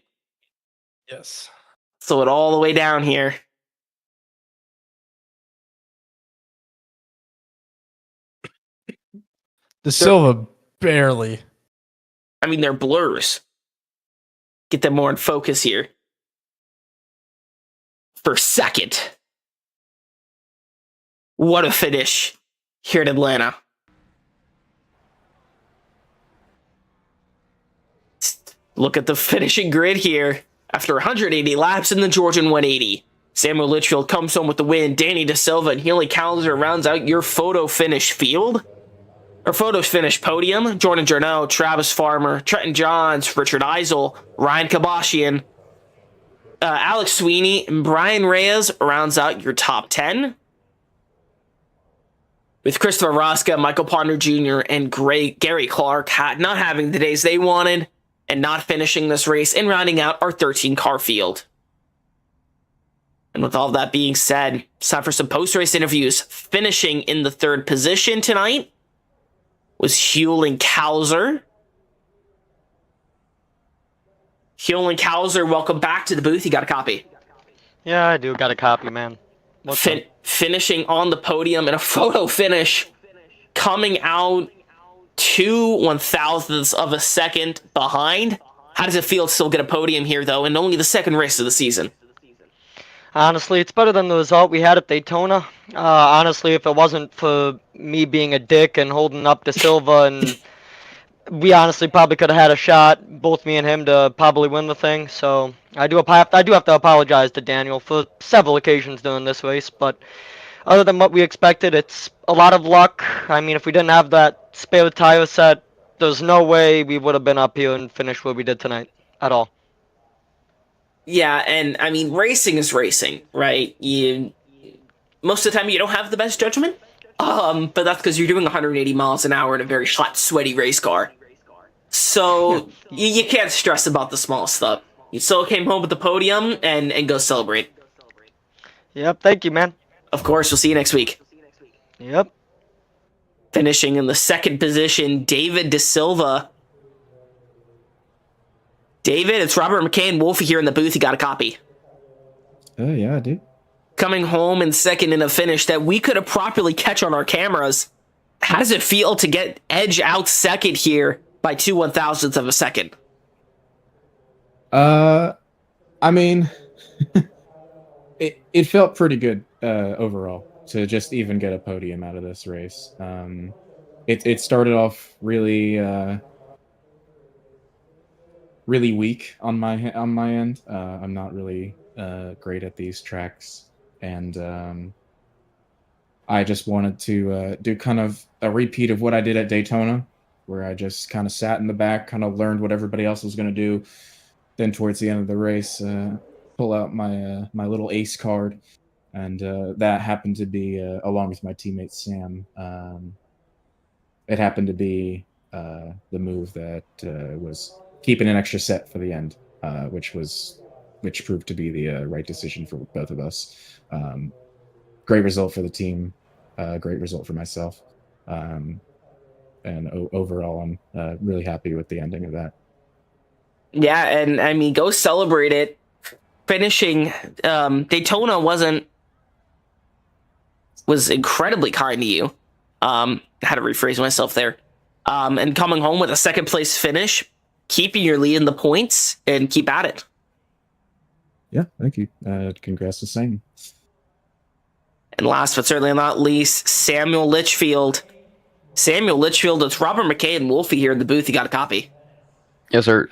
Yes. Slow it all the way down here. De Silva barely. I mean, they're blurs. Get them more in focus here. For 2nd. What a finish here at Atlanta. Look at the finishing grid here. After 180 laps in the Georgian 180, Samuel Litchfield comes home with the win. Danny De Silva and Hewlin Kowser rounds out your photo finish field. Or photo finish podium. Jordan Journeau, Travis Farmer, Trenton Johns, Richard Eisel, Ryan Kabashian, Alex Sweeney, and Brian Reyes rounds out your top 10. With Christopher Rosca, Michael Ponder Jr., and Gary Clark not having the days they wanted. and not finishing this race and rounding out our 13-car field. And with all that being said, it's time for some post-race interviews. Finishing in the 3rd position tonight was Huell and Cowser. Huell and Cowser, welcome back to the booth. You got a copy? Yeah, I do. Got a copy, man. Finishing on the podium in a photo finish, coming out 2/1000ths of a second behind. How does it feel to still get a podium here, though, in only the 2nd race of the season? Honestly, it's better than the result we had at Daytona. Honestly, if it wasn't for me being a dick and holding up to Silva, and we honestly probably could have had a shot, both me and him, to probably win the thing. So I do have to apologize to Daniel for several occasions during this race. But other than what we expected, it's a lot of luck. I mean, if we didn't have that spare tire set, there's no way we would have been up here and finished where we did tonight at all. Yeah, and I mean, racing is racing, right? Most of the time you don't have the best judgment, but that's because you're doing 180 miles an hour in a very hot, sweaty race car. So you can't stress about the small stuff. You still came home with the podium and go celebrate. Yep, thank you, man. Of course, we'll see you next week. Yep. Finishing in the 2nd position, David De Silva. David, it's Robert McKay and Wolfie here in the booth. You got a copy? Yeah, I do. Coming home in 2nd in a finish that we could have properly catch on our cameras. How does it feel to get edge out 2nd here by 2/1000ths of a second? I mean, it felt pretty good overall to just even get a podium out of this race. It started off really weak on my end. I'm not really great at these tracks, and I just wanted to do kind of a repeat of what I did at Daytona, where I just kind of sat in the back, kind of learned what everybody else was going to do. Then towards the end of the race, pull out my my little ace card, and that happened to be along with my teammate Sam. It happened to be the move that was keeping an extra set for the end, which proved to be the right decision for both of us. Great result for the team, great result for myself, and overall, I'm really happy with the ending of that. Yeah, and I mean, go celebrate it. Finishing Daytona was incredibly kind to you. I had to rephrase myself there. And coming home with a 2nd place finish, keeping your lead in the points, and keep at it. Yeah, thank you. Congrats the same. And last but certainly not least, Samuel Litchfield. Samuel Litchfield, it's Robert McKay and Wolfie here in the booth. You got a copy? Yes, sir.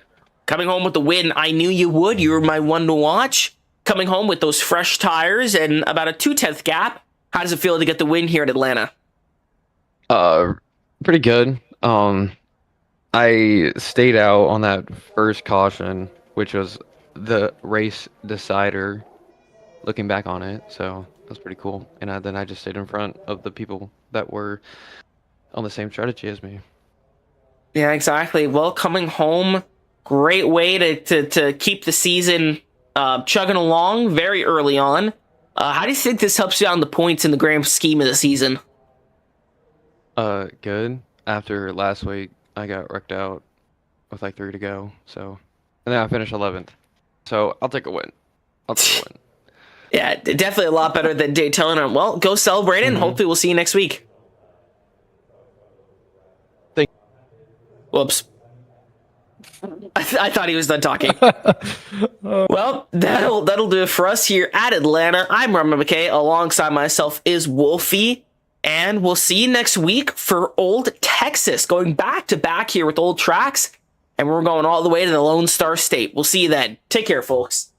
Coming home with the win, I knew you would. You were my one to watch. Coming home with those fresh tires and about a 2/10 gap. How does it feel to get the win here at Atlanta? Pretty good. I stayed out on that first caution, which was the race decider, looking back on it, so that's pretty cool. And then I just stayed in front of the people that were on the same strategy as me. Yeah, exactly. Well, coming home, great way to keep the season chugging along very early on. How do you think this helps you out on the points in the grand scheme of the season? Good. After last week, I got wrecked out with like 3 to go, so, and then I finished 11th. So I'll take a win. Yeah, definitely a lot better than Daytona. Well, go celebrate it, and hopefully we'll see you next week. Whoops. I thought he was done talking. Well, that'll do it for us here at Atlanta. I'm Robert McKay. Alongside myself is Wolfie. And we'll see you next week for Old Texas, going back to back here with old tracks. And we're going all the way to the Lone Star State. We'll see you then. Take care, folks.